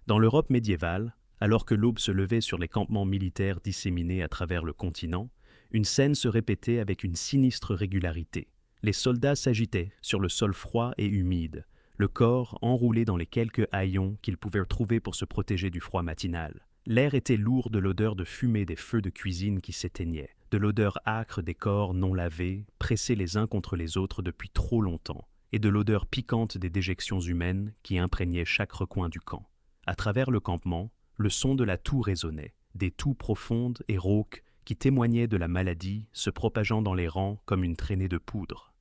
Dans l'Europe médiévale, alors que l'aube se levait sur les campements militaires disséminés à travers le continent, une scène se répétait avec une sinistre régularité. Les soldats s'agitaient sur le sol froid et humide, le corps enroulé dans les quelques haillons qu'ils pouvaient trouver pour se protéger du froid matinal. L'air était lourd de l'odeur de fumée des feux de cuisine qui s'éteignaient, de l'odeur âcre des corps non lavés, pressés les uns contre les autres depuis trop longtemps, et de l'odeur piquante des déjections humaines qui imprégnaient chaque recoin du camp. À travers le campement, le son de la toux résonnait, des toux profondes et rauques qui témoignaient de la maladie se propageant dans les rangs comme une traînée de poudre.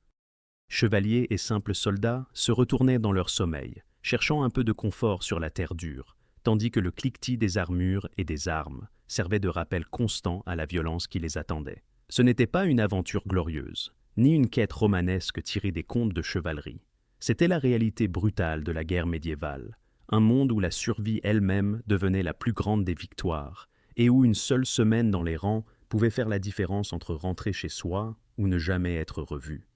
Chevaliers et simples soldats se retournaient dans leur sommeil, cherchant un peu de confort sur la terre dure, tandis que le cliquetis des armures et des armes servait de rappel constant à la violence qui les attendait. Ce n'était pas une aventure glorieuse, ni une quête romanesque tirée des contes de chevalerie. C'était la réalité brutale de la guerre médiévale, un monde où la survie elle-même devenait la plus grande des victoires, et où une seule semaine dans les rangs pouvait faire la différence entre rentrer chez soi ou ne jamais être revu.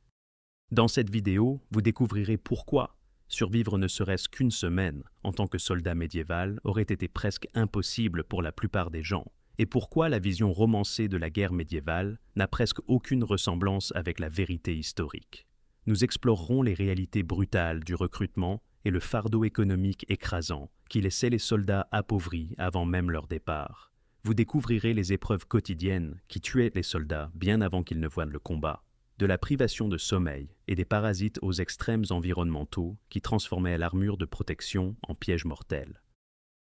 Dans cette vidéo, vous découvrirez pourquoi survivre ne serait-ce qu'une semaine en tant que soldat médiéval aurait été presque impossible pour la plupart des gens, et pourquoi la vision romancée de la guerre médiévale n'a presque aucune ressemblance avec la vérité historique. Nous explorerons les réalités brutales du recrutement et le fardeau économique écrasant qui laissait les soldats appauvris avant même leur départ. Vous découvrirez les épreuves quotidiennes qui tuaient les soldats bien avant qu'ils ne voient le combat, de la privation de sommeil et des parasites aux extrêmes environnementaux qui transformaient l'armure de protection en piège mortel.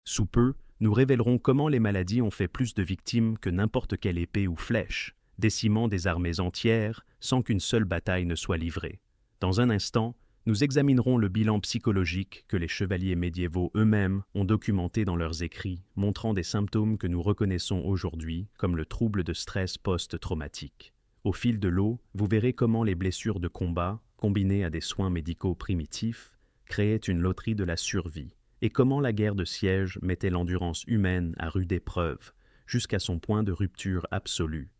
Sous peu, nous révélerons comment les maladies ont fait plus de victimes que n'importe quelle épée ou flèche, décimant des armées entières sans qu'une seule bataille ne soit livrée. Dans un instant, nous examinerons le bilan psychologique que les chevaliers médiévaux eux-mêmes ont documenté dans leurs écrits, montrant des symptômes que nous reconnaissons aujourd'hui comme le trouble de stress post-traumatique. Au fil de l'eau, vous verrez comment les blessures de combat, combinées à des soins médicaux primitifs, créaient une loterie de la survie, et comment la guerre de siège mettait l'endurance humaine à rude épreuve, jusqu'à son point de rupture absolue.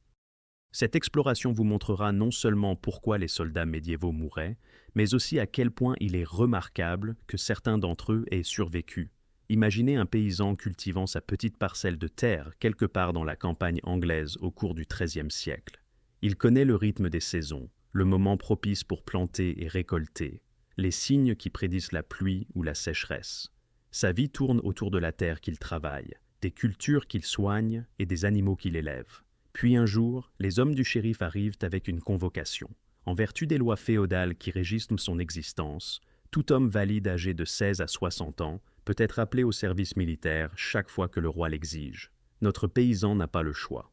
Cette exploration vous montrera non seulement pourquoi les soldats médiévaux mouraient, mais aussi à quel point il est remarquable que certains d'entre eux aient survécu. Imaginez un paysan cultivant sa petite parcelle de terre quelque part dans la campagne anglaise au cours du XIIIe siècle. Il connaît le rythme des saisons, le moment propice pour planter et récolter, les signes qui prédisent la pluie ou la sécheresse. Sa vie tourne autour de la terre qu'il travaille, des cultures qu'il soigne et des animaux qu'il élève. Puis un jour, les hommes du shérif arrivent avec une convocation. En vertu des lois féodales qui régissent son existence, tout homme valide âgé de 16 à 60 ans peut être appelé au service militaire chaque fois que le roi l'exige. Notre paysan n'a pas le choix.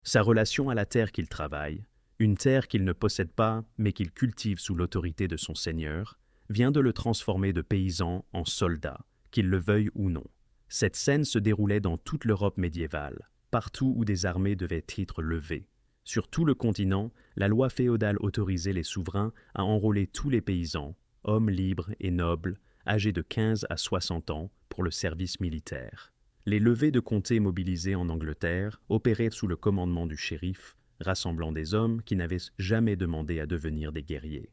Sa relation à la terre qu'il travaille, une terre qu'il ne possède pas mais qu'il cultive sous l'autorité de son seigneur, vient de le transformer de paysan en soldat, qu'il le veuille ou non. Cette scène se déroulait dans toute l'Europe médiévale, partout où des armées devaient être levées. Sur tout le continent, la loi féodale autorisait les souverains à enrôler tous les paysans, hommes libres et nobles, âgés de 15 à 60 ans, pour le service militaire. Les levées de comtés mobilisés en Angleterre opéraient sous le commandement du shérif, rassemblant des hommes qui n'avaient jamais demandé à devenir des guerriers.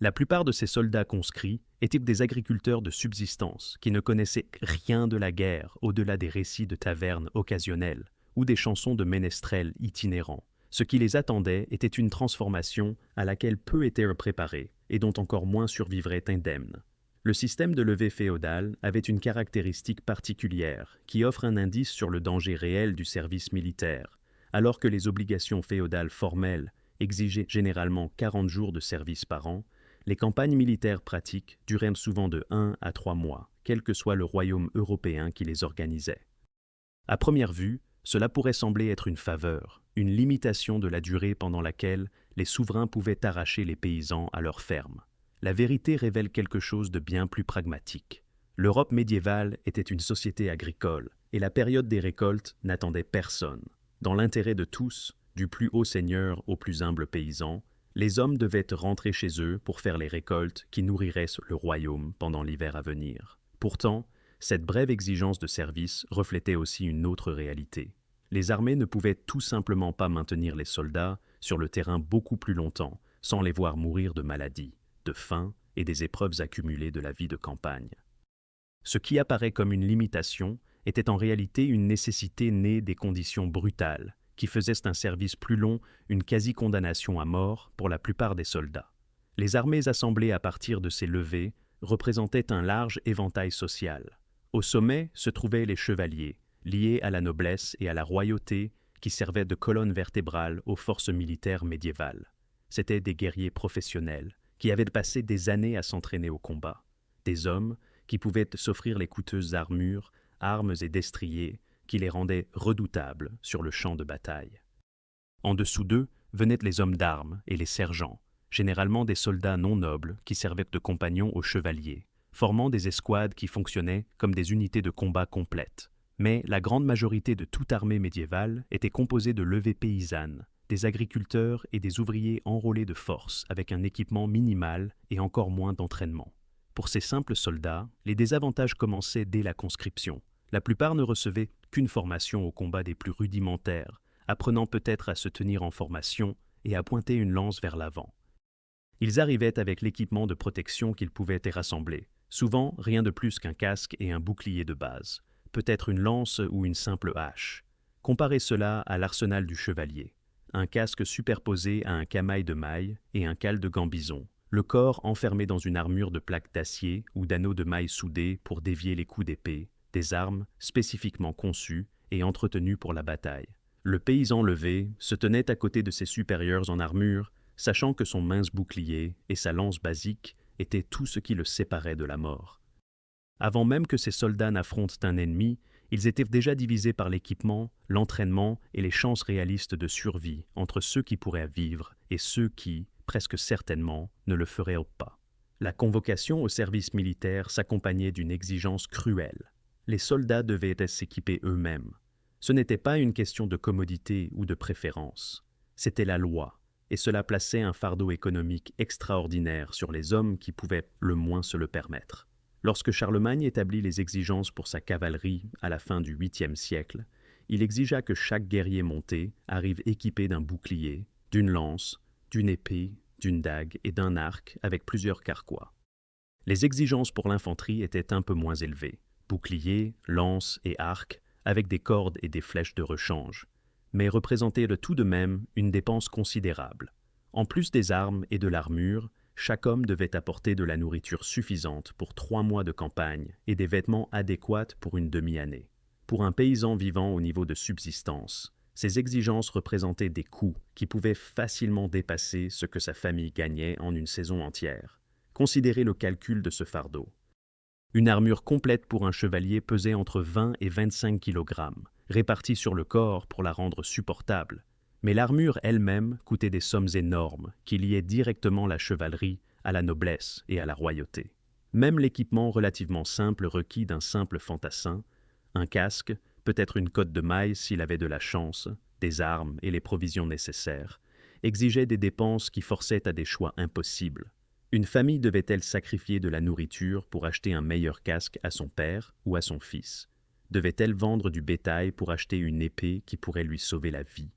La plupart de ces soldats conscrits étaient des agriculteurs de subsistance qui ne connaissaient rien de la guerre au-delà des récits de tavernes occasionnelles ou des chansons de ménestrels itinérants. Ce qui les attendait était une transformation à laquelle peu étaient préparés et dont encore moins survivraient indemnes. Le système de levée féodal avait une caractéristique particulière qui offre un indice sur le danger réel du service militaire, alors que les obligations féodales formelles exigeaient généralement 40 jours de service par an. Les campagnes militaires pratiques duraient souvent de 1 à 3 mois, quel que soit le royaume européen qui les organisait. À première vue, cela pourrait sembler être une faveur, une limitation de la durée pendant laquelle les souverains pouvaient arracher les paysans à leurs fermes. La vérité révèle quelque chose de bien plus pragmatique. L'Europe médiévale était une société agricole, et la période des récoltes n'attendait personne. Dans l'intérêt de tous, du plus haut seigneur au plus humble paysan, les hommes devaient rentrer chez eux pour faire les récoltes qui nourriraient le royaume pendant l'hiver à venir. Pourtant, cette brève exigence de service reflétait aussi une autre réalité. Les armées ne pouvaient tout simplement pas maintenir les soldats sur le terrain beaucoup plus longtemps sans les voir mourir de maladies, de faim et des épreuves accumulées de la vie de campagne. Ce qui apparaît comme une limitation était en réalité une nécessité née des conditions brutales, qui faisaient un service plus long une quasi-condamnation à mort pour la plupart des soldats. Les armées assemblées à partir de ces levées représentaient un large éventail social. Au sommet se trouvaient les chevaliers, liés à la noblesse et à la royauté, qui servaient de colonne vertébrale aux forces militaires médiévales. C'étaient des guerriers professionnels, qui avaient passé des années à s'entraîner au combat. Des hommes qui pouvaient s'offrir les coûteuses armures, armes et destriers qui les rendaient redoutables sur le champ de bataille. En dessous d'eux venaient les hommes d'armes et les sergents, généralement des soldats non nobles qui servaient de compagnons aux chevaliers, formant des escouades qui fonctionnaient comme des unités de combat complètes. Mais la grande majorité de toute armée médiévale était composée de levées paysannes, des agriculteurs et des ouvriers enrôlés de force avec un équipement minimal et encore moins d'entraînement. Pour ces simples soldats, les désavantages commençaient dès la conscription. La plupart ne recevaient qu'une formation au combat des plus rudimentaires, apprenant peut-être à se tenir en formation et à pointer une lance vers l'avant. Ils arrivaient avec l'équipement de protection qu'ils pouvaient y rassembler, souvent rien de plus qu'un casque et un bouclier de base, peut-être une lance ou une simple hache. Comparez cela à l'arsenal du chevalier. Un casque superposé à un camail de maille et un cal de gambison, le corps enfermé dans une armure de plaques d'acier ou d'anneaux de mailles soudés pour dévier les coups d'épée, des armes spécifiquement conçues et entretenues pour la bataille. Le paysan levé se tenait à côté de ses supérieurs en armure, sachant que son mince bouclier et sa lance basique étaient tout ce qui le séparait de la mort. Avant même que ces soldats n'affrontent un ennemi, ils étaient déjà divisés par l'équipement, l'entraînement et les chances réalistes de survie entre ceux qui pourraient vivre et ceux qui, presque certainement, ne le feraient pas. La convocation au service militaire s'accompagnait d'une exigence cruelle. Les soldats devaient s'équiper eux-mêmes. Ce n'était pas une question de commodité ou de préférence. C'était la loi, et cela plaçait un fardeau économique extraordinaire sur les hommes qui pouvaient le moins se le permettre. Lorsque Charlemagne établit les exigences pour sa cavalerie à la fin du 8e siècle, il exigea que chaque guerrier monté arrive équipé d'un bouclier, d'une lance, d'une épée, d'une dague et d'un arc avec plusieurs carquois. Les exigences pour l'infanterie étaient un peu moins élevées, bouclier, lance et arc, avec des cordes et des flèches de rechange, mais représentaient tout de même une dépense considérable. En plus des armes et de l'armure, chaque homme devait apporter de la nourriture suffisante pour 3 mois de campagne et des vêtements adéquats pour une demi-année. Pour un paysan vivant au niveau de subsistance, ces exigences représentaient des coûts qui pouvaient facilement dépasser ce que sa famille gagnait en une saison entière. Considérez le calcul de ce fardeau. Une armure complète pour un chevalier pesait entre 20 et 25 kg, répartie sur le corps pour la rendre supportable. Mais l'armure elle-même coûtait des sommes énormes qui liaient directement la chevalerie à la noblesse et à la royauté. Même l'équipement relativement simple requis d'un simple fantassin, un casque, peut-être une cotte de mailles s'il avait de la chance, des armes et les provisions nécessaires, exigeait des dépenses qui forçaient à des choix impossibles. Une famille devait-elle sacrifier de la nourriture pour acheter un meilleur casque à son père ou à son fils? Devait-elle vendre du bétail pour acheter une épée qui pourrait lui sauver la vie?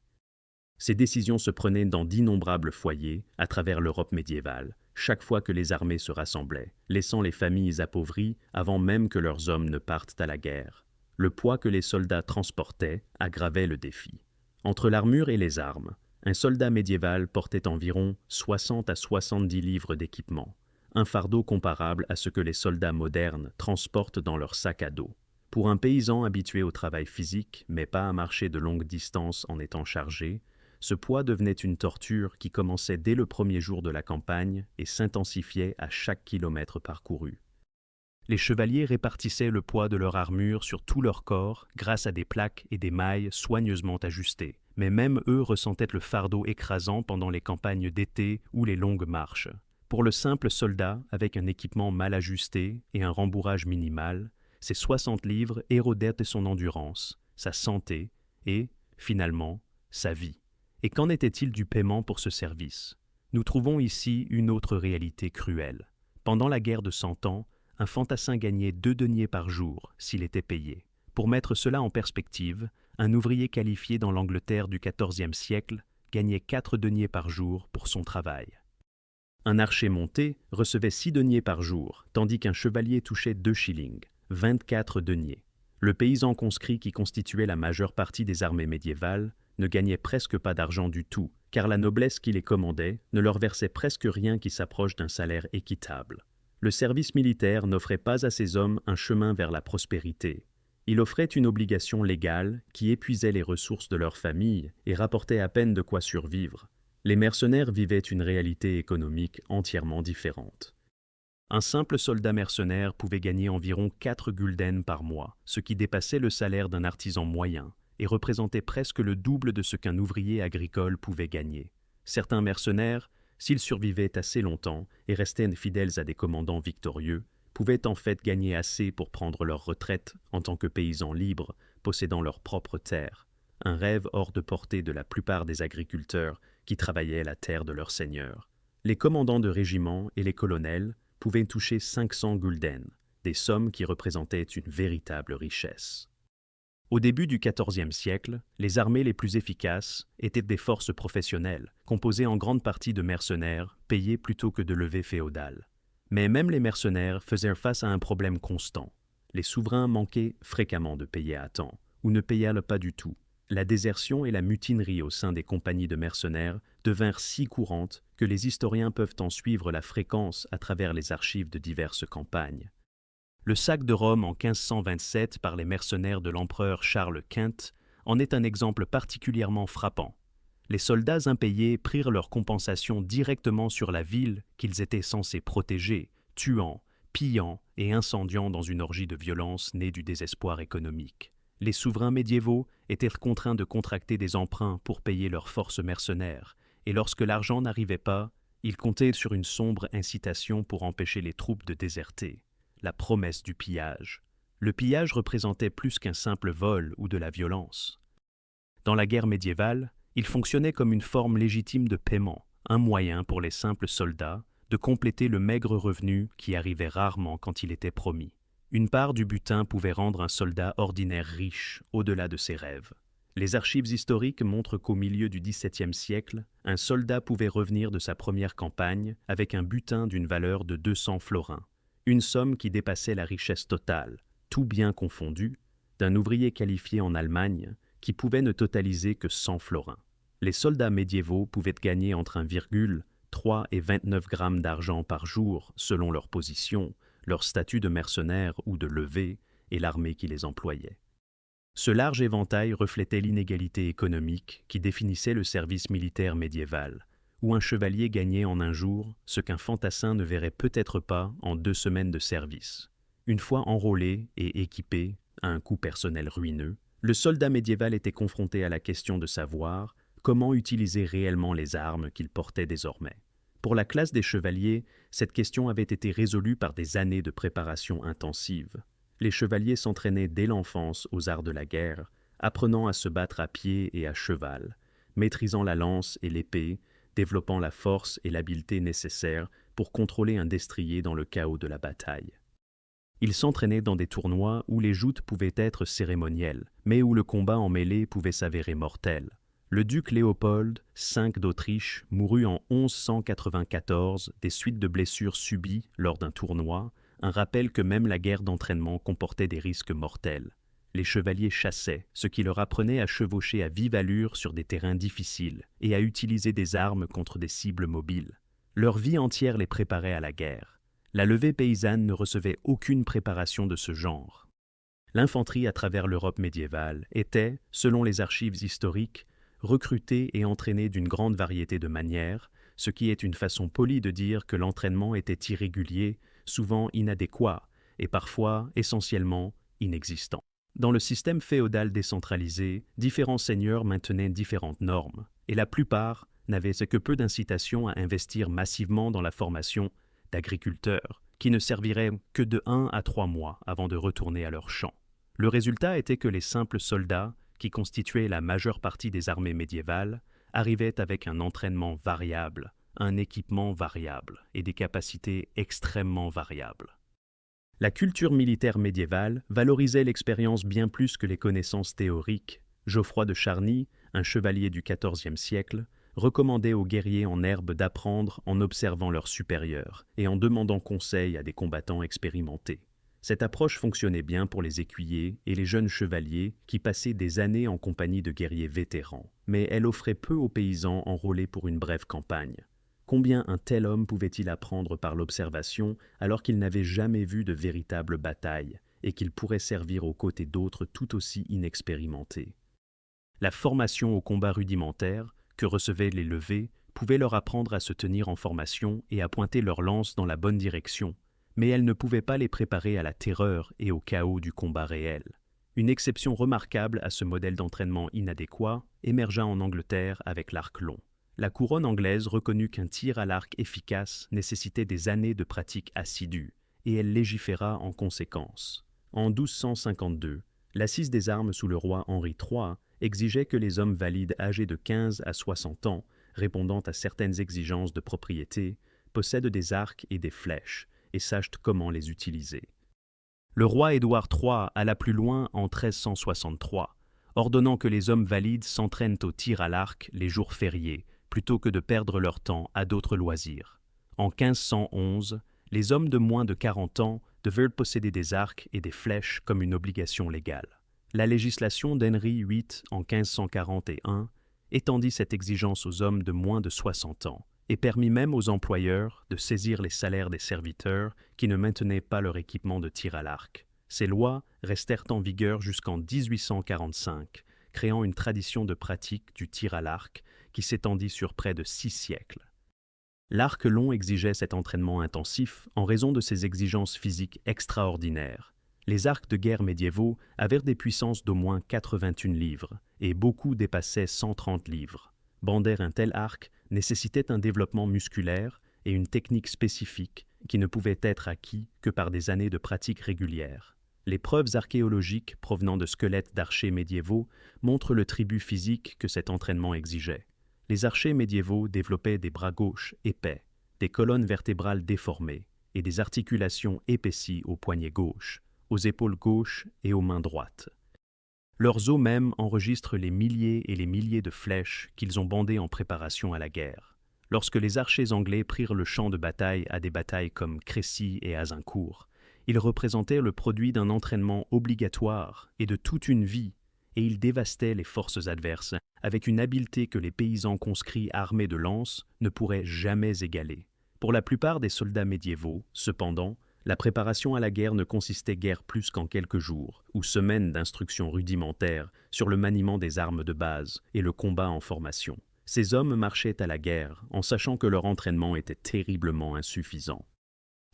Ces décisions se prenaient dans d'innombrables foyers à travers l'Europe médiévale, chaque fois que les armées se rassemblaient, laissant les familles appauvries avant même que leurs hommes ne partent à la guerre. Le poids que les soldats transportaient aggravait le défi. Entre l'armure et les armes, un soldat médiéval portait environ 60 à 70 livres d'équipement, un fardeau comparable à ce que les soldats modernes transportent dans leur sac à dos. Pour un paysan habitué au travail physique, mais pas à marcher de longues distances en étant chargé, ce poids devenait une torture qui commençait dès le premier jour de la campagne et s'intensifiait à chaque kilomètre parcouru. Les chevaliers répartissaient le poids de leur armure sur tout leur corps grâce à des plaques et des mailles soigneusement ajustées, mais même eux ressentaient le fardeau écrasant pendant les campagnes d'été ou les longues marches. Pour le simple soldat, avec un équipement mal ajusté et un rembourrage minimal, ces 60 livres érodaient son endurance, sa santé et, finalement, sa vie. Et qu'en était-il du paiement pour ce service? Nous trouvons ici une autre réalité cruelle. Pendant la guerre de 100 ans, un fantassin gagnait 2 deniers par jour s'il était payé. Pour mettre cela en perspective, un ouvrier qualifié dans l'Angleterre du XIVe siècle gagnait 4 deniers par jour pour son travail. Un archer monté recevait 6 deniers par jour, tandis qu'un chevalier touchait 2 shillings. 24 deniers. Le paysan conscrit qui constituait la majeure partie des armées médiévales ne gagnait presque pas d'argent du tout, car la noblesse qui les commandait ne leur versait presque rien qui s'approche d'un salaire équitable. Le service militaire n'offrait pas à ces hommes un chemin vers la prospérité. Il offrait une obligation légale qui épuisait les ressources de leur famille et rapportait à peine de quoi survivre. Les mercenaires vivaient une réalité économique entièrement différente. Un simple soldat mercenaire pouvait gagner environ 4 guldens par mois, ce qui dépassait le salaire d'un artisan moyen et représentait presque le double de ce qu'un ouvrier agricole pouvait gagner. Certains mercenaires, s'ils survivaient assez longtemps et restaient fidèles à des commandants victorieux, pouvaient en fait gagner assez pour prendre leur retraite en tant que paysans libres, possédant leurs propres terres, un rêve hors de portée de la plupart des agriculteurs qui travaillaient la terre de leur seigneur. Les commandants de régiments et les colonels pouvaient toucher 500 guldens, des sommes qui représentaient une véritable richesse. Au début du XIVe siècle, les armées les plus efficaces étaient des forces professionnelles, composées en grande partie de mercenaires, payés plutôt que de levées féodales. Mais même les mercenaires faisaient face à un problème constant. Les souverains manquaient fréquemment de payer à temps, ou ne payaient pas du tout. La désertion et la mutinerie au sein des compagnies de mercenaires devinrent si courantes que les historiens peuvent en suivre la fréquence à travers les archives de diverses campagnes. Le sac de Rome en 1527 par les mercenaires de l'empereur Charles Quint en est un exemple particulièrement frappant. Les soldats impayés prirent leur compensation directement sur la ville qu'ils étaient censés protéger, tuant, pillant et incendiant dans une orgie de violence née du désespoir économique. Les souverains médiévaux étaient contraints de contracter des emprunts pour payer leurs forces mercenaires, et lorsque l'argent n'arrivait pas, ils comptaient sur une sombre incitation pour empêcher les troupes de déserter. La promesse du pillage. Le pillage représentait plus qu'un simple vol ou de la violence. Dans la guerre médiévale, il fonctionnait comme une forme légitime de paiement, un moyen pour les simples soldats de compléter le maigre revenu qui arrivait rarement quand il était promis. Une part du butin pouvait rendre un soldat ordinaire riche au-delà de ses rêves. Les archives historiques montrent qu'au milieu du XVIIe siècle, un soldat pouvait revenir de sa première campagne avec un butin d'une valeur de 200 florins. Une somme qui dépassait la richesse totale, tout bien confondu, d'un ouvrier qualifié en Allemagne qui pouvait ne totaliser que 100 florins. Les soldats médiévaux pouvaient gagner entre 1,3 et 29 grammes d'argent par jour selon leur position, leur statut de mercenaire ou de levée et l'armée qui les employait. Ce large éventail reflétait l'inégalité économique qui définissait le service militaire médiéval, où un chevalier gagnait en un jour ce qu'un fantassin ne verrait peut-être pas en 2 semaines de service. Une fois enrôlé et équipé, à un coût personnel ruineux, le soldat médiéval était confronté à la question de savoir comment utiliser réellement les armes qu'il portait désormais. Pour la classe des chevaliers, cette question avait été résolue par des années de préparation intensive. Les chevaliers s'entraînaient dès l'enfance aux arts de la guerre, apprenant à se battre à pied et à cheval, maîtrisant la lance et l'épée, développant la force et l'habileté nécessaires pour contrôler un destrier dans le chaos de la bataille. Ils s'entraînaient dans des tournois où les joutes pouvaient être cérémonielles, mais où le combat en mêlée pouvait s'avérer mortel. Le duc Léopold V d'Autriche mourut en 1194 des suites de blessures subies lors d'un tournoi, un rappel que même la guerre d'entraînement comportait des risques mortels. Les chevaliers chassaient, ce qui leur apprenait à chevaucher à vive allure sur des terrains difficiles et à utiliser des armes contre des cibles mobiles. Leur vie entière les préparait à la guerre. La levée paysanne ne recevait aucune préparation de ce genre. L'infanterie à travers l'Europe médiévale était, selon les archives historiques, recrutée et entraînée d'une grande variété de manières, ce qui est une façon polie de dire que l'entraînement était irrégulier, souvent inadéquat et parfois essentiellement inexistant. Dans le système féodal décentralisé, différents seigneurs maintenaient différentes normes, et la plupart n'avaient que peu d'incitation à investir massivement dans la formation d'agriculteurs, qui ne serviraient que de 1 à 3 mois avant de retourner à leur champ. Le résultat était que les simples soldats, qui constituaient la majeure partie des armées médiévales, arrivaient avec un entraînement variable, un équipement variable et des capacités extrêmement variables. La culture militaire médiévale valorisait l'expérience bien plus que les connaissances théoriques. Geoffroy de Charny, un chevalier du XIVe siècle, recommandait aux guerriers en herbe d'apprendre en observant leurs supérieurs et en demandant conseil à des combattants expérimentés. Cette approche fonctionnait bien pour les écuyers et les jeunes chevaliers qui passaient des années en compagnie de guerriers vétérans, mais elle offrait peu aux paysans enrôlés pour une brève campagne. Combien un tel homme pouvait-il apprendre par l'observation alors qu'il n'avait jamais vu de véritable bataille et qu'il pourrait servir aux côtés d'autres tout aussi inexpérimentés? La formation au combat rudimentaire que recevaient les levés pouvait leur apprendre à se tenir en formation et à pointer leur lance dans la bonne direction, mais elle ne pouvait pas les préparer à la terreur et au chaos du combat réel. Une exception remarquable à ce modèle d'entraînement inadéquat émergea en Angleterre avec l'arc long. La couronne anglaise reconnut qu'un tir à l'arc efficace nécessitait des années de pratique assidue, et elle légiféra en conséquence. En 1252, l'assise des armes sous le roi Henri III exigeait que les hommes valides âgés de 15 à 60 ans, répondant à certaines exigences de propriété, possèdent des arcs et des flèches, et sachent comment les utiliser. Le roi Édouard III alla plus loin en 1363, ordonnant que les hommes valides s'entraînent au tir à l'arc les jours fériés, plutôt que de perdre leur temps à d'autres loisirs. En 1511, les hommes de moins de 40 ans devaient posséder des arcs et des flèches comme une obligation légale. La législation d'Henri VIII en 1541 étendit cette exigence aux hommes de moins de 60 ans et permit même aux employeurs de saisir les salaires des serviteurs qui ne maintenaient pas leur équipement de tir à l'arc. Ces lois restèrent en vigueur jusqu'en 1845, créant une tradition de pratique du tir à l'arc qui s'étendit sur près de 6 siècles. L'arc long exigeait cet entraînement intensif en raison de ses exigences physiques extraordinaires. Les arcs de guerre médiévaux avaient des puissances d'au moins 81 livres, et beaucoup dépassaient 130 livres. Bander un tel arc nécessitait un développement musculaire et une technique spécifique qui ne pouvaient être acquis que par des années de pratique régulière. Les preuves archéologiques provenant de squelettes d'archers médiévaux montrent le tribut physique que cet entraînement exigeait. Les archers médiévaux développaient des bras gauches épais, des colonnes vertébrales déformées et des articulations épaissies au poignet gauche, aux épaules gauches et aux mains droites. Leurs os même enregistrent les milliers et les milliers de flèches qu'ils ont bandées en préparation à la guerre. Lorsque les archers anglais prirent le champ de bataille à des batailles comme Crécy et Azincourt, ils représentaient le produit d'un entraînement obligatoire et de toute une vie, et ils dévastaient les forces adverses avec une habileté que les paysans conscrits armés de lances ne pourraient jamais égaler. Pour la plupart des soldats médiévaux, cependant, la préparation à la guerre ne consistait guère plus qu'en quelques jours ou semaines d'instruction rudimentaires sur le maniement des armes de base et le combat en formation. Ces hommes marchaient à la guerre en sachant que leur entraînement était terriblement insuffisant.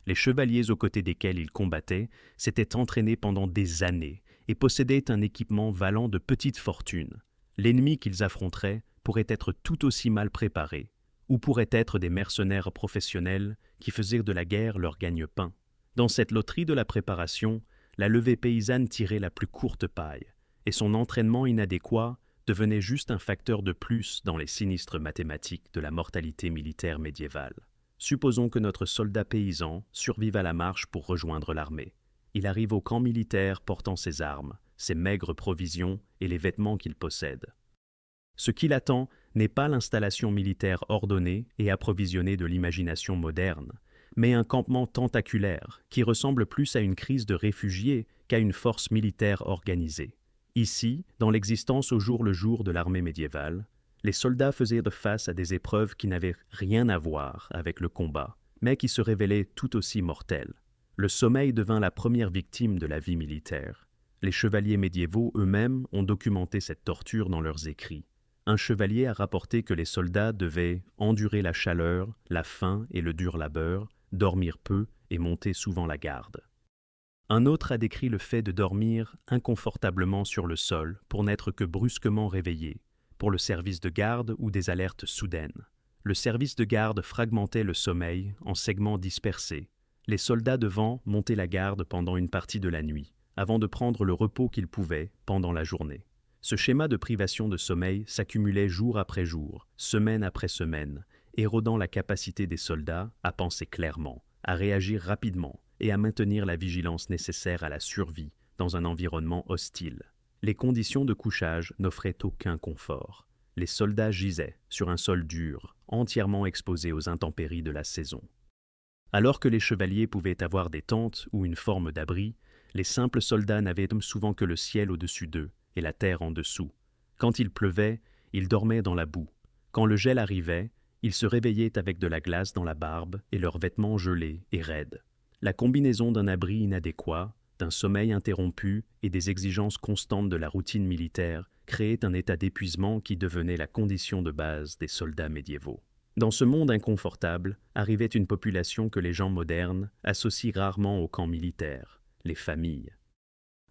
Les chevaliers aux côtés desquels ils combattaient s'étaient entraînés pendant des années et possédaient un équipement valant de petites fortunes. L'ennemi qu'ils affronteraient pourrait être tout aussi mal préparé, ou pourrait être des mercenaires professionnels qui faisaient de la guerre leur gagne-pain. Dans cette loterie de la préparation, la levée paysanne tirait la plus courte paille, et son entraînement inadéquat devenait juste un facteur de plus dans les sinistres mathématiques de la mortalité militaire médiévale. Supposons que notre soldat paysan survive à la marche pour rejoindre l'armée. Il arrive au camp militaire portant ses armes, ses maigres provisions et les vêtements qu'il possède. Ce qui l'attend n'est pas l'installation militaire ordonnée et approvisionnée de l'imagination moderne, mais un campement tentaculaire qui ressemble plus à une crise de réfugiés qu'à une force militaire organisée. Ici, dans l'existence au jour le jour de l'armée médiévale, les soldats faisaient face à des épreuves qui n'avaient rien à voir avec le combat, mais qui se révélaient tout aussi mortelles. Le sommeil devint la première victime de la vie militaire. Les chevaliers médiévaux eux-mêmes ont documenté cette torture dans leurs écrits. Un chevalier a rapporté que les soldats devaient endurer la chaleur, la faim et le dur labeur, dormir peu et monter souvent la garde. Un autre a décrit le fait de dormir inconfortablement sur le sol pour n'être que brusquement réveillé, pour le service de garde ou des alertes soudaines. Le service de garde fragmentait le sommeil en segments dispersés, les soldats devant monter la garde pendant une partie de la nuit, avant de prendre le repos qu'ils pouvaient pendant la journée. Ce schéma de privation de sommeil s'accumulait jour après jour, semaine après semaine, érodant la capacité des soldats à penser clairement, à réagir rapidement et à maintenir la vigilance nécessaire à la survie dans un environnement hostile. Les conditions de couchage n'offraient aucun confort. Les soldats gisaient sur un sol dur, entièrement exposés aux intempéries de la saison. Alors que les chevaliers pouvaient avoir des tentes ou une forme d'abri, Les simples soldats n'avaient souvent que le ciel au-dessus d'eux et la terre en dessous. Quand il pleuvait, ils dormaient dans la boue. Quand le gel arrivait, ils se réveillaient avec de la glace dans la barbe et leurs vêtements gelés et raides. La combinaison d'un abri inadéquat, d'un sommeil interrompu et des exigences constantes de la routine militaire créait un état d'épuisement qui devenait la condition de base des soldats médiévaux. Dans ce monde inconfortable arrivait une population que les gens modernes associent rarement au camp militaire, les familles.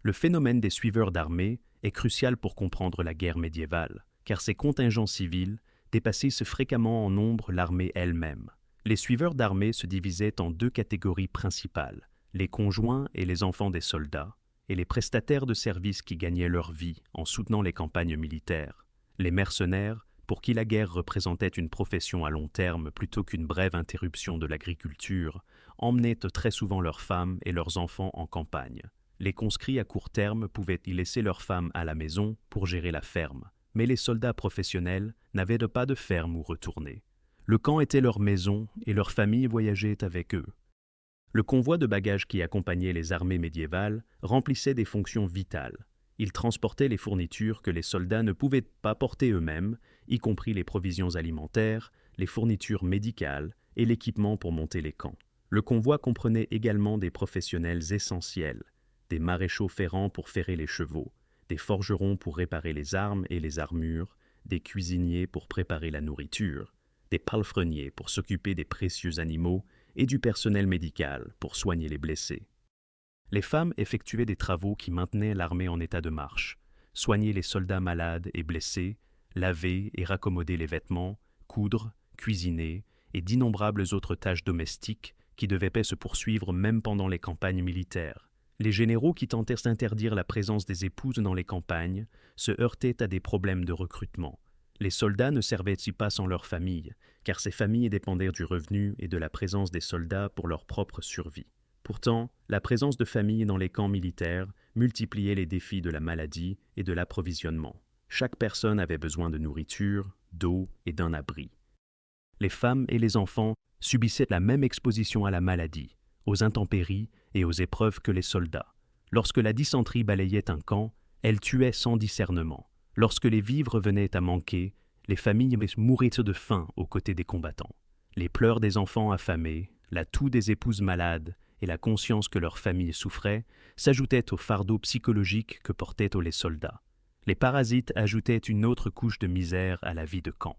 Le phénomène des suiveurs d'armée est crucial pour comprendre la guerre médiévale, car ces contingents civils dépassaient fréquemment en nombre l'armée elle-même. Les suiveurs d'armée se divisaient en deux catégories principales, les conjoints et les enfants des soldats, et les prestataires de services qui gagnaient leur vie en soutenant les campagnes militaires. Les mercenaires, pour qui la guerre représentait une profession à long terme plutôt qu'une brève interruption de l'agriculture, emmenaient très souvent leurs femmes et leurs enfants en campagne. Les conscrits à court terme pouvaient y laisser leurs femmes à la maison pour gérer la ferme, mais les soldats professionnels n'avaient pas de ferme où retourner. Le camp était leur maison et leurs familles voyageaient avec eux. Le convoi de bagages qui accompagnait les armées médiévales remplissait des fonctions vitales. Il transportait les fournitures que les soldats ne pouvaient pas porter eux-mêmes, y compris les provisions alimentaires, les fournitures médicales et l'équipement pour monter les camps. Le convoi comprenait également des professionnels essentiels, des maréchaux ferrants pour ferrer les chevaux, des forgerons pour réparer les armes et les armures, des cuisiniers pour préparer la nourriture, des palefreniers pour s'occuper des précieux animaux et du personnel médical pour soigner les blessés. Les femmes effectuaient des travaux qui maintenaient l'armée en état de marche, soigner les soldats malades et blessés, laver et raccommoder les vêtements, coudre, cuisiner et d'innombrables autres tâches domestiques qui devaient se poursuivre même pendant les campagnes militaires. Les généraux qui tentèrent d'interdire la présence des épouses dans les campagnes se heurtaient à des problèmes de recrutement. Les soldats ne servaient-ils pas sans leur famille, car ces familles dépendaient du revenu et de la présence des soldats pour leur propre survie. Pourtant, la présence de familles dans les camps militaires multipliait les défis de la maladie et de l'approvisionnement. Chaque personne avait besoin de nourriture, d'eau et d'un abri. Les femmes et les enfants subissaient la même exposition à la maladie, aux intempéries et aux épreuves que les soldats. Lorsque la dysenterie balayait un camp, elle tuait sans discernement. Lorsque les vivres venaient à manquer, les familles mouraient de faim aux côtés des combattants. Les pleurs des enfants affamés, la toux des épouses malades et la conscience que leur famille souffrait s'ajoutaient au fardeau psychologique que portaient les soldats. Les parasites ajoutaient une autre couche de misère à la vie de camp.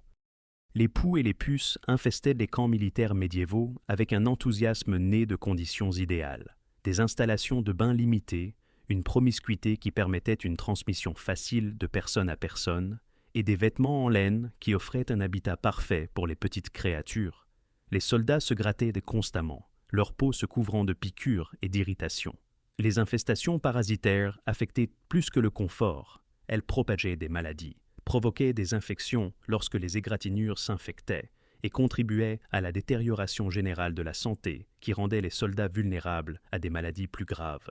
Les poux et les puces infestaient les camps militaires médiévaux avec un enthousiasme né de conditions idéales, des installations de bains limitées, une promiscuité qui permettait une transmission facile de personne à personne, et des vêtements en laine qui offraient un habitat parfait pour les petites créatures. Les soldats se grattaient constamment, leur peau se couvrant de piqûres et d'irritations. Les infestations parasitaires affectaient plus que le confort, elles propageaient des maladies, provoquaient des infections lorsque les égratignures s'infectaient et contribuaient à la détérioration générale de la santé qui rendait les soldats vulnérables à des maladies plus graves.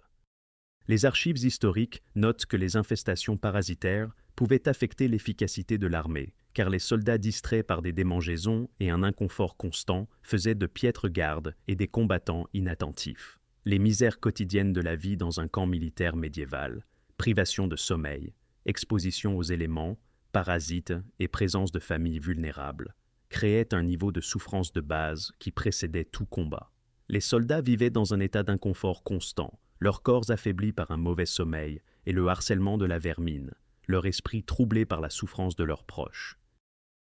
Les archives historiques notent que les infestations parasitaires pouvaient affecter l'efficacité de l'armée, car les soldats distraits par des démangeaisons et un inconfort constant faisaient de piètres gardes et des combattants inattentifs. Les misères quotidiennes de la vie dans un camp militaire médiéval, privation de sommeil, exposition aux éléments, parasites et présence de familles vulnérables, créaient un niveau de souffrance de base qui précédait tout combat. Les soldats vivaient dans un état d'inconfort constant, leurs corps affaiblis par un mauvais sommeil et le harcèlement de la vermine, leur esprit troublé par la souffrance de leurs proches.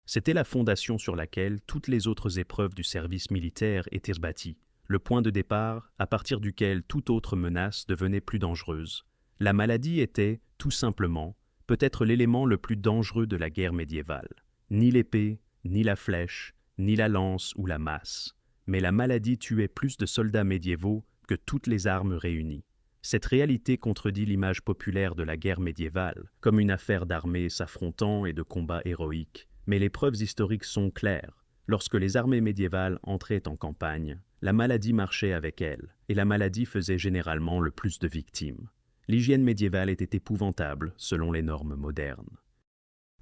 C'était la fondation sur laquelle toutes les autres épreuves du service militaire étaient bâties, le point de départ à partir duquel toute autre menace devenait plus dangereuse. La maladie était, tout simplement, peut-être l'élément le plus dangereux de la guerre médiévale. Ni l'épée, ni la flèche, ni la lance ou la masse. Mais la maladie tuait plus de soldats médiévaux que toutes les armes réunies. Cette réalité contredit l'image populaire de la guerre médiévale, comme une affaire d'armées s'affrontant et de combats héroïques. Mais les preuves historiques sont claires. Lorsque les armées médiévales entraient en campagne, la maladie marchait avec elles, et la maladie faisait généralement le plus de victimes. L'hygiène médiévale était épouvantable selon les normes modernes.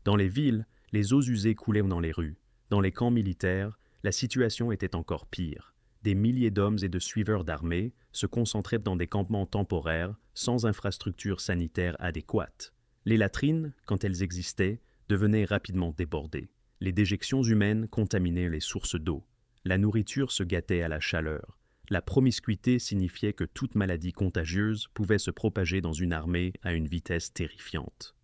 Dans les villes, les eaux usées coulaient dans les rues. Dans les camps militaires, la situation était encore pire. des milliers d'hommes et de suiveurs d'armée se concentraient dans des campements temporaires sans infrastructures sanitaires adéquates. Les latrines, quand elles existaient, devenaient rapidement débordées. Les déjections humaines contaminaient les sources d'eau. La nourriture se gâtait à la chaleur. La promiscuité signifiait que toute maladie contagieuse pouvait se propager dans une armée à une vitesse terrifiante.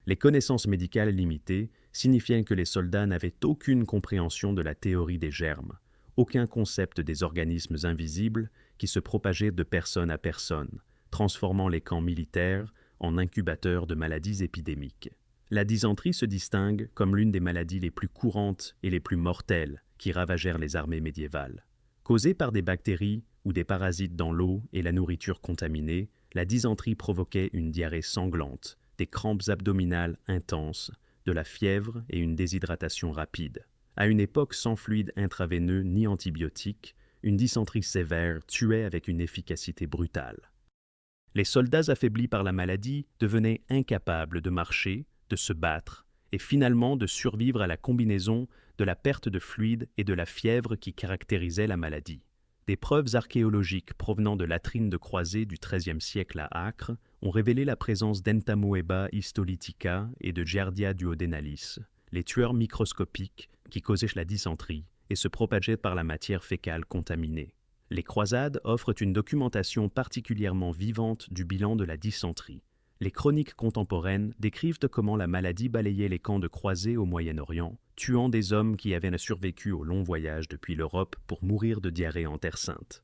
Les connaissances médicales limitées signifiaient que les soldats n'avaient aucune compréhension de la théorie des germes, aucun concept des organismes invisibles qui se propageaient de personne à personne, transformant les camps militaires en incubateurs de maladies épidémiques. La dysenterie se distingue comme l'une des maladies les plus courantes et les plus mortelles qui ravagèrent les armées médiévales. Causée par des bactéries ou des parasites dans l'eau et la nourriture contaminée, la dysenterie provoquait une diarrhée sanglante, des crampes abdominales intenses, de la fièvre et une déshydratation rapide. À une époque sans fluide intraveineux ni antibiotiques, une dysenterie sévère tuait avec une efficacité brutale. Les soldats affaiblis par la maladie devenaient incapables de marcher, de se battre et finalement de survivre à la combinaison de la perte de fluide et de la fièvre qui caractérisait la maladie. Des preuves archéologiques provenant de latrines de croisée du XIIIe siècle à Acre ont révélé la présence d'Entamoeba histolytica et de Giardia duodenalis, les tueurs microscopiques qui causaient la dysenterie et se propageaient par la matière fécale contaminée. Les croisades offrent une documentation particulièrement vivante du bilan de la dysenterie. Les chroniques contemporaines décrivent comment la maladie balayait les camps de croisés au Moyen-Orient, tuant des hommes qui avaient survécu au long voyage depuis l'Europe pour mourir de diarrhée en Terre Sainte.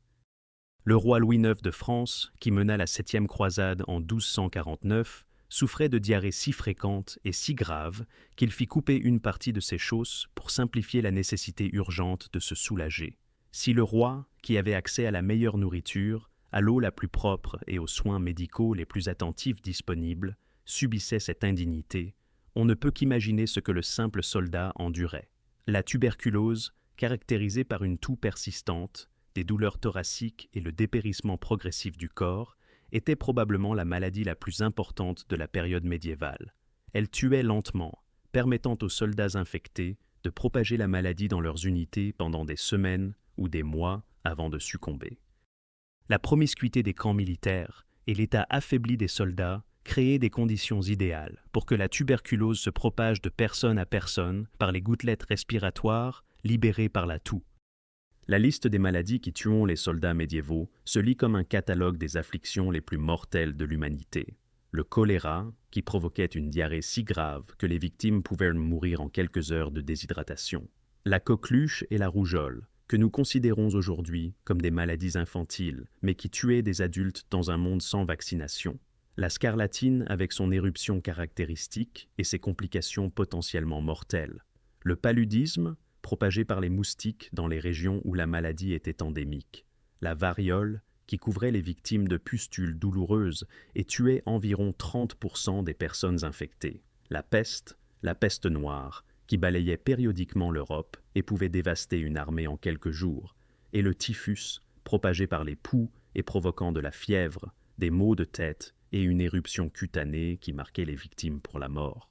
Le roi Louis IX de France, qui mena la 7e croisade en 1249, souffrait de diarrhée si fréquente et si grave qu'il fit couper une partie de ses chausses pour simplifier la nécessité urgente de se soulager. Si le roi, qui avait accès à la meilleure nourriture, à l'eau la plus propre et aux soins médicaux les plus attentifs disponibles, subissait cette indignité, on ne peut qu'imaginer ce que le simple soldat endurait. La tuberculose, caractérisée par une toux persistante, des douleurs thoraciques et le dépérissement progressif du corps, était probablement la maladie la plus importante de la période médiévale. Elle tuait lentement, permettant aux soldats infectés de propager la maladie dans leurs unités pendant des semaines ou des mois avant de succomber. La promiscuité des camps militaires et l'état affaibli des soldats créaient des conditions idéales pour que la tuberculose se propage de personne à personne par les gouttelettes respiratoires libérées par la toux. La liste des maladies qui tuent les soldats médiévaux se lit comme un catalogue des afflictions les plus mortelles de l'humanité. Le choléra, qui provoquait une diarrhée si grave que les victimes pouvaient mourir en quelques heures de déshydratation. La coqueluche et la rougeole, que nous considérons aujourd'hui comme des maladies infantiles, mais qui tuaient des adultes dans un monde sans vaccination. La scarlatine avec son éruption caractéristique et ses complications potentiellement mortelles. Le paludisme, propagé par les moustiques dans les régions où la maladie était endémique. La variole, qui couvrait les victimes de pustules douloureuses et tuait environ 30% des personnes infectées. La peste noire, qui balayait périodiquement l'Europe et pouvait dévaster une armée en quelques jours, et le typhus, propagé par les poux et provoquant de la fièvre, des maux de tête et une éruption cutanée qui marquait les victimes pour la mort.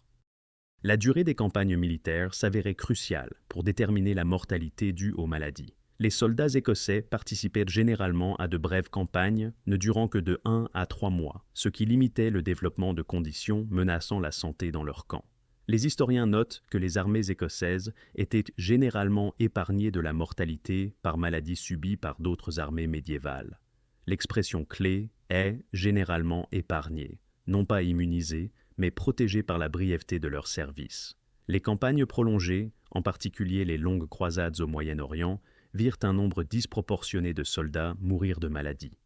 La durée des campagnes militaires s'avérait cruciale pour déterminer la mortalité due aux maladies. Les soldats écossais participaient généralement à de brèves campagnes ne durant que de 1 à 3 mois, ce qui limitait le développement de conditions menaçant la santé dans leur camp. Les historiens notent que les armées écossaises étaient généralement épargnées de la mortalité par maladie subie par d'autres armées médiévales. L'expression clé est « généralement épargnées », non pas immunisées, mais protégées par la brièveté de leur service. Les campagnes prolongées, en particulier les longues croisades au Moyen-Orient, virent un nombre disproportionné de soldats mourir de maladie.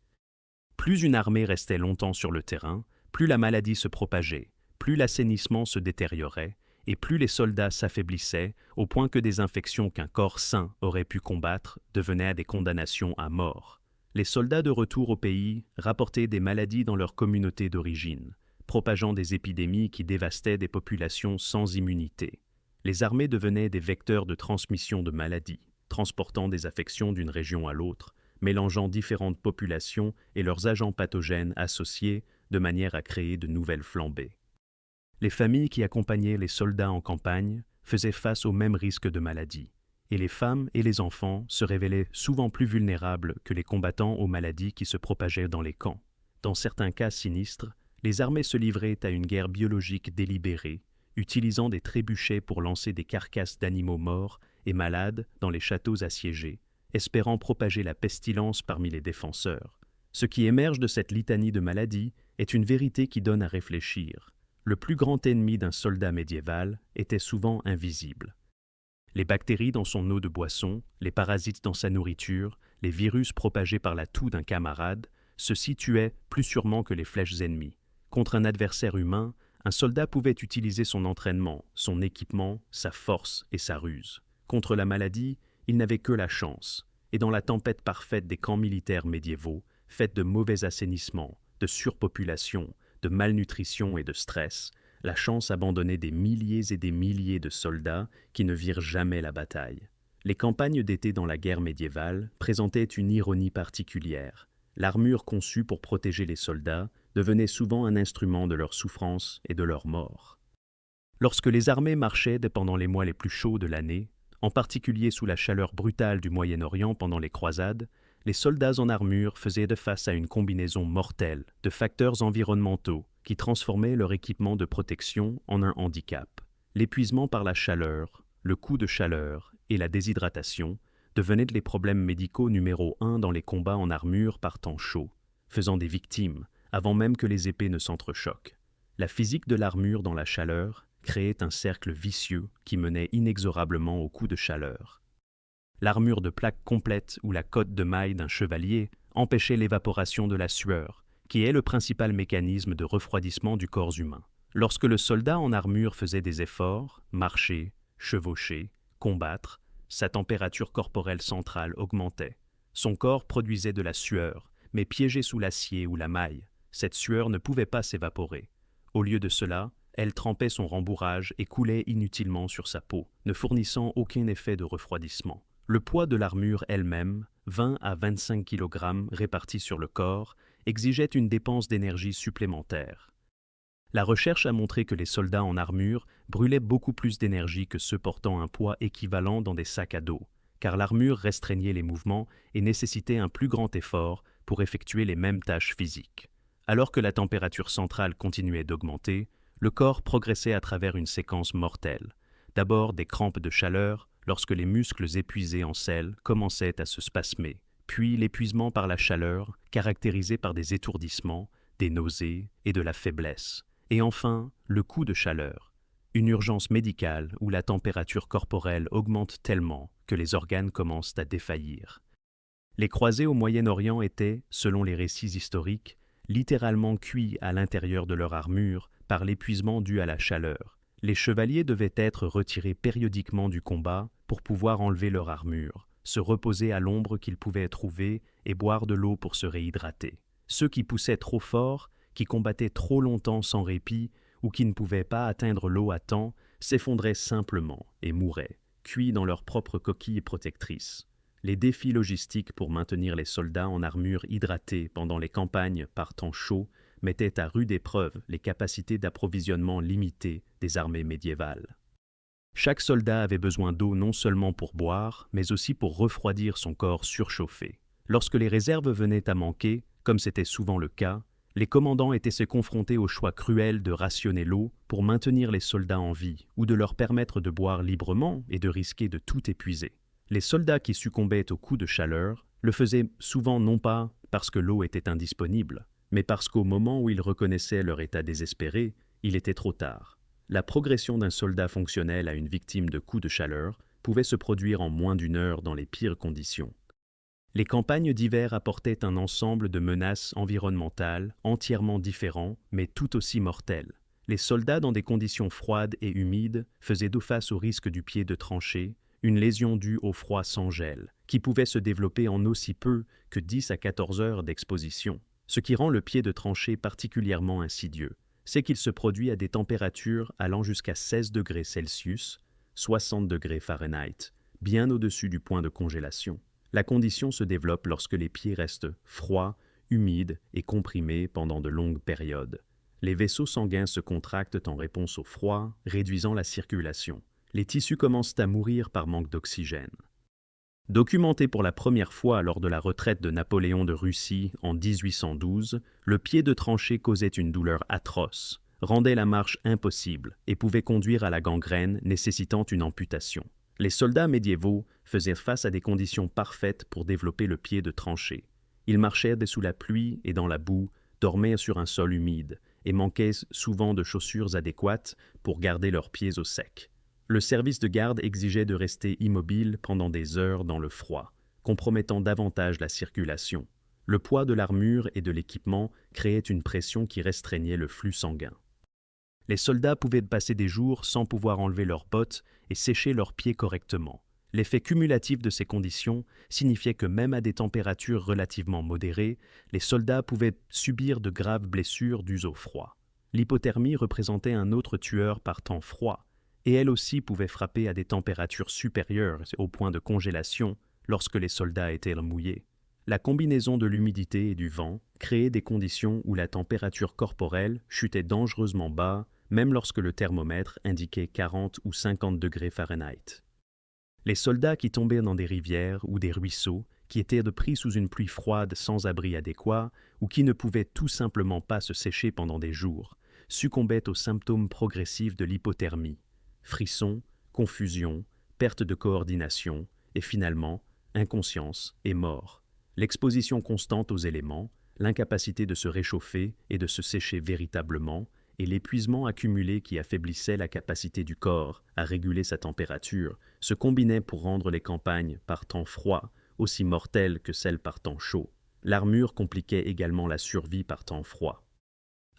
Plus une armée restait longtemps sur le terrain, plus la maladie se propageait, plus l'assainissement se détériorait, et plus les soldats s'affaiblissaient, au point que des infections qu'un corps sain aurait pu combattre devenaient des condamnations à mort. Les soldats de retour au pays rapportaient des maladies dans leur communauté d'origine, propageant des épidémies qui dévastaient des populations sans immunité. Les armées devenaient des vecteurs de transmission de maladies, transportant des affections d'une région à l'autre, mélangeant différentes populations et leurs agents pathogènes associés de manière à créer de nouvelles flambées. Les familles qui accompagnaient les soldats en campagne faisaient face aux mêmes risques de maladie, et les femmes et les enfants se révélaient souvent plus vulnérables que les combattants aux maladies qui se propageaient dans les camps. Dans certains cas sinistres, les armées se livraient à une guerre biologique délibérée, utilisant des trébuchets pour lancer des carcasses d'animaux morts et malades dans les châteaux assiégés, espérant propager la pestilence parmi les défenseurs. Ce qui émerge de cette litanie de maladies est une vérité qui donne à réfléchir. Le plus grand ennemi d'un soldat médiéval était souvent invisible. Les bactéries dans son eau de boisson, les parasites dans sa nourriture, les virus propagés par la toux d'un camarade, ceux-ci tuaient plus sûrement que les flèches ennemies. Contre un adversaire humain, un soldat pouvait utiliser son entraînement, son équipement, sa force et sa ruse. Contre la maladie, il n'avait que la chance. Et dans la tempête parfaite des camps militaires médiévaux, faite de mauvais assainissement, de surpopulation, de malnutrition et de stress, la chance abandonnait des milliers et des milliers de soldats qui ne virent jamais la bataille. Les campagnes d'été dans la guerre médiévale présentaient une ironie particulière. L'armure conçue pour protéger les soldats devenait souvent un instrument de leur souffrance et de leur mort. Lorsque les armées marchaient pendant les mois les plus chauds de l'année, en particulier sous la chaleur brutale du Moyen-Orient pendant les croisades, les soldats en armure faisaient face à une combinaison mortelle de facteurs environnementaux qui transformaient leur équipement de protection en un handicap. L'épuisement par la chaleur, le coup de chaleur et la déshydratation devenaient les problèmes médicaux numéro 1 dans les combats en armure par temps chaud, faisant des victimes avant même que les épées ne s'entrechoquent. La physique de l'armure dans la chaleur créait un cercle vicieux qui menait inexorablement au coup de chaleur. L'armure de plaque complète ou la cotte de maille d'un chevalier empêchait l'évaporation de la sueur, qui est le principal mécanisme de refroidissement du corps humain. Lorsque le soldat en armure faisait des efforts, marcher, chevaucher, combattre, sa température corporelle centrale augmentait. Son corps produisait de la sueur, mais piégé sous l'acier ou la maille, cette sueur ne pouvait pas s'évaporer. Au lieu de cela, elle trempait son rembourrage et coulait inutilement sur sa peau, ne fournissant aucun effet de refroidissement. Le poids de l'armure elle-même, 20 à 25 kg répartis sur le corps, exigeait une dépense d'énergie supplémentaire. La recherche a montré que les soldats en armure brûlaient beaucoup plus d'énergie que ceux portant un poids équivalent dans des sacs à dos, car l'armure restreignait les mouvements et nécessitait un plus grand effort pour effectuer les mêmes tâches physiques. Alors que la température centrale continuait d'augmenter, le corps progressait à travers une séquence mortelle. D'abord des crampes de chaleur, lorsque les muscles épuisés en sel commençaient à se spasmer, puis l'épuisement par la chaleur, caractérisé par des étourdissements, des nausées et de la faiblesse, et enfin le coup de chaleur, une urgence médicale où la température corporelle augmente tellement que les organes commencent à défaillir. Les croisés au Moyen-Orient étaient, selon les récits historiques, littéralement cuits à l'intérieur de leur armure par l'épuisement dû à la chaleur. Les chevaliers devaient être retirés périodiquement du combat pour pouvoir enlever leur armure, se reposer à l'ombre qu'ils pouvaient trouver et boire de l'eau pour se réhydrater. Ceux qui poussaient trop fort, qui combattaient trop longtemps sans répit ou qui ne pouvaient pas atteindre l'eau à temps, s'effondraient simplement et mouraient, cuits dans leur propre coquille protectrice. Les défis logistiques pour maintenir les soldats en armure hydratée pendant les campagnes par temps chaud mettaient à rude épreuve les capacités d'approvisionnement limitées des armées médiévales. Chaque soldat avait besoin d'eau non seulement pour boire, mais aussi pour refroidir son corps surchauffé. Lorsque les réserves venaient à manquer, comme c'était souvent le cas, les commandants étaient se confronter au choix cruel de rationner l'eau pour maintenir les soldats en vie ou de leur permettre de boire librement et de risquer de tout épuiser. Les soldats qui succombaient aux coups de chaleur le faisaient souvent non pas parce que l'eau était indisponible, mais parce qu'au moment où ils reconnaissaient leur état désespéré, il était trop tard. La progression d'un soldat fonctionnel à une victime de coups de chaleur pouvait se produire en moins d'une heure dans les pires conditions. Les campagnes d'hiver apportaient un ensemble de menaces environnementales entièrement différents, mais tout aussi mortels. Les soldats dans des conditions froides et humides faisaient dos face au risque du pied de tranchée, une lésion due au froid sans gel, qui pouvait se développer en aussi peu que 10 à 14 heures d'exposition. Ce qui rend le pied de tranchée particulièrement insidieux, c'est qu'il se produit à des températures allant jusqu'à 16 degrés Celsius, 60 degrés Fahrenheit, bien au-dessus du point de congélation. La condition se développe lorsque les pieds restent froids, humides et comprimés pendant de longues périodes. Les vaisseaux sanguins se contractent en réponse au froid, réduisant la circulation. Les tissus commencent à mourir par manque d'oxygène. Documenté pour la première fois lors de la retraite de Napoléon de Russie en 1812, le pied de tranchée causait une douleur atroce, rendait la marche impossible et pouvait conduire à la gangrène nécessitant une amputation. Les soldats médiévaux faisaient face à des conditions parfaites pour développer le pied de tranchée. Ils marchaient sous la pluie et dans la boue, dormaient sur un sol humide et manquaient souvent de chaussures adéquates pour garder leurs pieds au sec. Le service de garde exigeait de rester immobile pendant des heures dans le froid, compromettant davantage la circulation. Le poids de l'armure et de l'équipement créait une pression qui restreignait le flux sanguin. Les soldats pouvaient passer des jours sans pouvoir enlever leurs bottes et sécher leurs pieds correctement. L'effet cumulatif de ces conditions signifiait que même à des températures relativement modérées, les soldats pouvaient subir de graves blessures dues au froid. L'hypothermie représentait un autre tueur par temps froid, et elle aussi pouvait frapper à des températures supérieures au point de congélation lorsque les soldats étaient mouillés. La combinaison de l'humidité et du vent créait des conditions où la température corporelle chutait dangereusement bas, même lorsque le thermomètre indiquait 40 ou 50 degrés Fahrenheit. Les soldats qui tombaient dans des rivières ou des ruisseaux, qui étaient pris sous une pluie froide sans abri adéquat ou qui ne pouvaient tout simplement pas se sécher pendant des jours, succombaient aux symptômes progressifs de l'hypothermie. Frissons, confusion, perte de coordination et finalement, inconscience et mort. L'exposition constante aux éléments, l'incapacité de se réchauffer et de se sécher véritablement, et l'épuisement accumulé qui affaiblissait la capacité du corps à réguler sa température se combinaient pour rendre les campagnes par temps froid aussi mortelles que celles par temps chaud. L'armure compliquait également la survie par temps froid.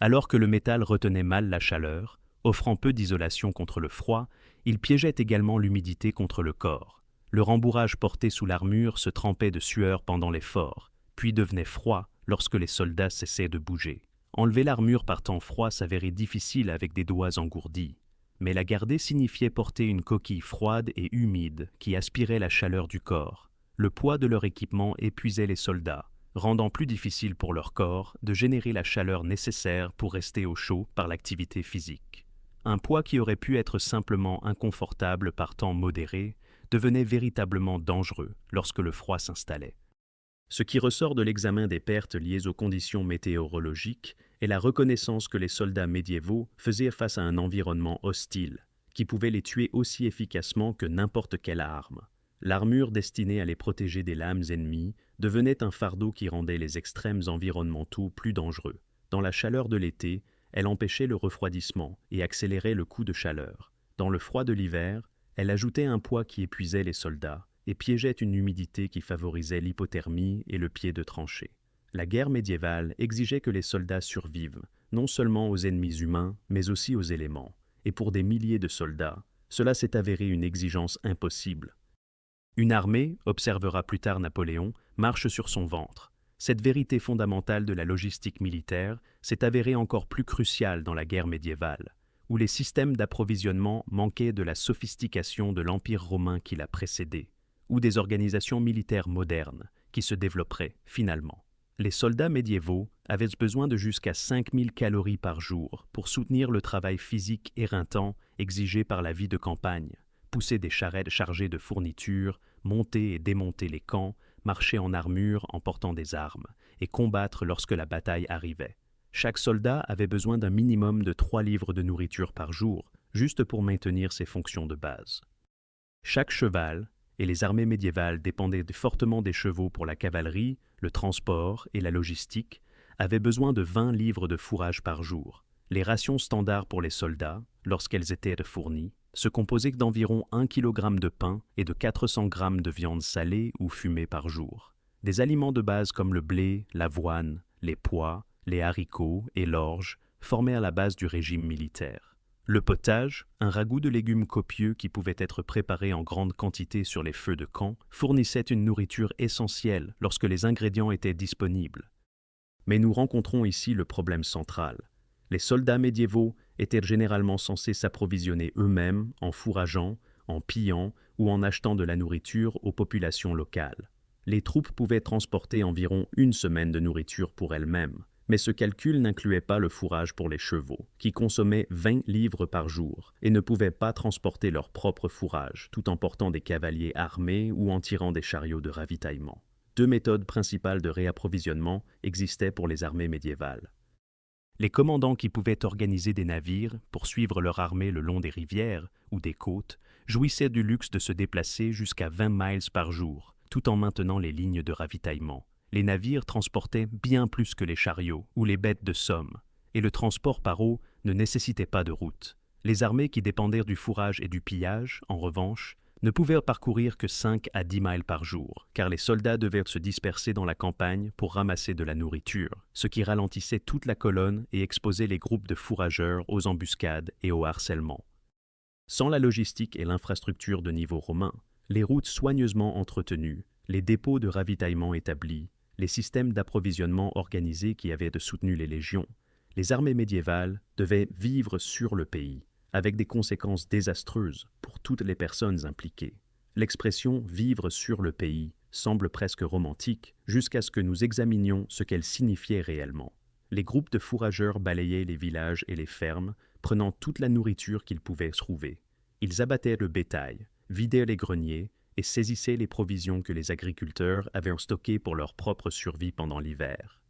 Alors que le métal retenait mal la chaleur, offrant peu d'isolation contre le froid, il piégeait également l'humidité contre le corps. Le rembourrage porté sous l'armure se trempait de sueur pendant l'effort, puis devenait froid lorsque les soldats cessaient de bouger. Enlever l'armure par temps froid s'avérait difficile avec des doigts engourdis, mais la garder signifiait porter une coquille froide et humide qui aspirait la chaleur du corps. Le poids de leur équipement épuisait les soldats, rendant plus difficile pour leur corps de générer la chaleur nécessaire pour rester au chaud par l'activité physique. Un poids qui aurait pu être simplement inconfortable par temps modéré devenait véritablement dangereux lorsque le froid s'installait. Ce qui ressort de l'examen des pertes liées aux conditions météorologiques est la reconnaissance que les soldats médiévaux faisaient face à un environnement hostile, qui pouvait les tuer aussi efficacement que n'importe quelle arme. L'armure destinée à les protéger des lames ennemies devenait un fardeau qui rendait les extrêmes environnementaux plus dangereux. Dans la chaleur de l'été, elle empêchait le refroidissement et accélérait le coup de chaleur. Dans le froid de l'hiver, elle ajoutait un poids qui épuisait les soldats et piégeait une humidité qui favorisait l'hypothermie et le pied de tranchée. La guerre médiévale exigeait que les soldats survivent, non seulement aux ennemis humains, mais aussi aux éléments. Et pour des milliers de soldats, cela s'est avéré une exigence impossible. Une armée, observera plus tard Napoléon, marche sur son ventre. Cette vérité fondamentale de la logistique militaire s'est avérée encore plus cruciale dans la guerre médiévale, où les systèmes d'approvisionnement manquaient de la sophistication de l'Empire romain qui l'a précédé, ou des organisations militaires modernes qui se développeraient finalement. Les soldats médiévaux avaient besoin de jusqu'à 5000 calories par jour pour soutenir le travail physique éreintant exigé par la vie de campagne, pousser des charrettes chargées de fournitures, monter et démonter les camps, marcher en armure en portant des armes, et combattre lorsque la bataille arrivait. Chaque soldat avait besoin d'un minimum de 3 livres de nourriture par jour, juste pour maintenir ses fonctions de base. Chaque cheval, et les armées médiévales dépendaient fortement des chevaux pour la cavalerie, le transport et la logistique, avaient besoin de 20 livres de fourrage par jour. Les rations standards pour les soldats, lorsqu'elles étaient fournies, se composaient d'environ 1 kg de pain et de 400 g de viande salée ou fumée par jour. Des aliments de base comme le blé, l'avoine, les pois, les haricots et l'orge formaient la base du régime militaire. Le potage, un ragoût de légumes copieux qui pouvait être préparé en grande quantité sur les feux de camp, fournissait une nourriture essentielle lorsque les ingrédients étaient disponibles. Mais nous rencontrons ici le problème central. Les soldats médiévaux étaient généralement censés s'approvisionner eux-mêmes en fourrageant, en pillant ou en achetant de la nourriture aux populations locales. Les troupes pouvaient transporter environ 1 semaine de nourriture pour elles-mêmes, Mais ce calcul n'incluait pas le fourrage pour les chevaux, qui consommaient 20 livres par jour et ne pouvaient pas transporter leur propre fourrage, tout en portant des cavaliers armés ou en tirant des chariots de ravitaillement. Deux méthodes principales de réapprovisionnement existaient pour les armées médiévales. Les commandants qui pouvaient organiser des navires pour suivre leur armée le long des rivières ou des côtes jouissaient du luxe de se déplacer jusqu'à 20 miles par jour, tout en maintenant les lignes de ravitaillement. Les navires transportaient bien plus que les chariots ou les bêtes de somme, et le transport par eau ne nécessitait pas de route. Les armées qui dépendaient du fourrage et du pillage, en revanche, ne pouvaient parcourir que 5 à 10 miles par jour, car les soldats devaient se disperser dans la campagne pour ramasser de la nourriture, ce qui ralentissait toute la colonne et exposait les groupes de fourrageurs aux embuscades et au harcèlement. Sans la logistique et l'infrastructure de niveau romain, les routes soigneusement entretenues, les dépôts de ravitaillement établis, les systèmes d'approvisionnement organisés qui avaient soutenu les légions, les armées médiévales devaient vivre sur le pays, avec des conséquences désastreuses pour toutes les personnes impliquées. L'expression « vivre sur le pays » semble presque romantique jusqu'à ce que nous examinions ce qu'elle signifiait réellement. Les groupes de fourrageurs balayaient les villages et les fermes, prenant toute la nourriture qu'ils pouvaient trouver. Ils abattaient le bétail, vidaient les greniers et saisissaient les provisions que les agriculteurs avaient stockées pour leur propre survie pendant l'hiver.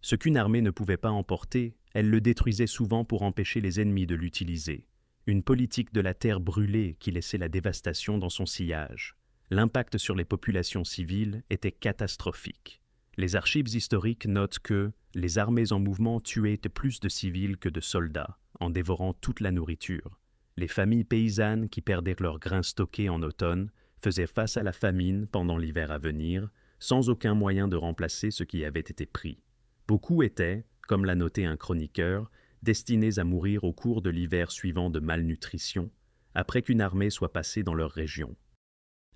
Ce qu'une armée ne pouvait pas emporter, elle le détruisait souvent pour empêcher les ennemis de l'utiliser. Une politique de la terre brûlée qui laissait la dévastation dans son sillage. L'impact sur les populations civiles était catastrophique. Les archives historiques notent que les armées en mouvement tuaient plus de civils que de soldats, en dévorant toute la nourriture. Les familles paysannes qui perdaient leurs grains stockés en automne faisaient face à la famine pendant l'hiver à venir, sans aucun moyen de remplacer ce qui avait été pris. Beaucoup étaient, comme l'a noté un chroniqueur, destinés à mourir au cours de l'hiver suivant de malnutrition, après qu'une armée soit passée dans leur région.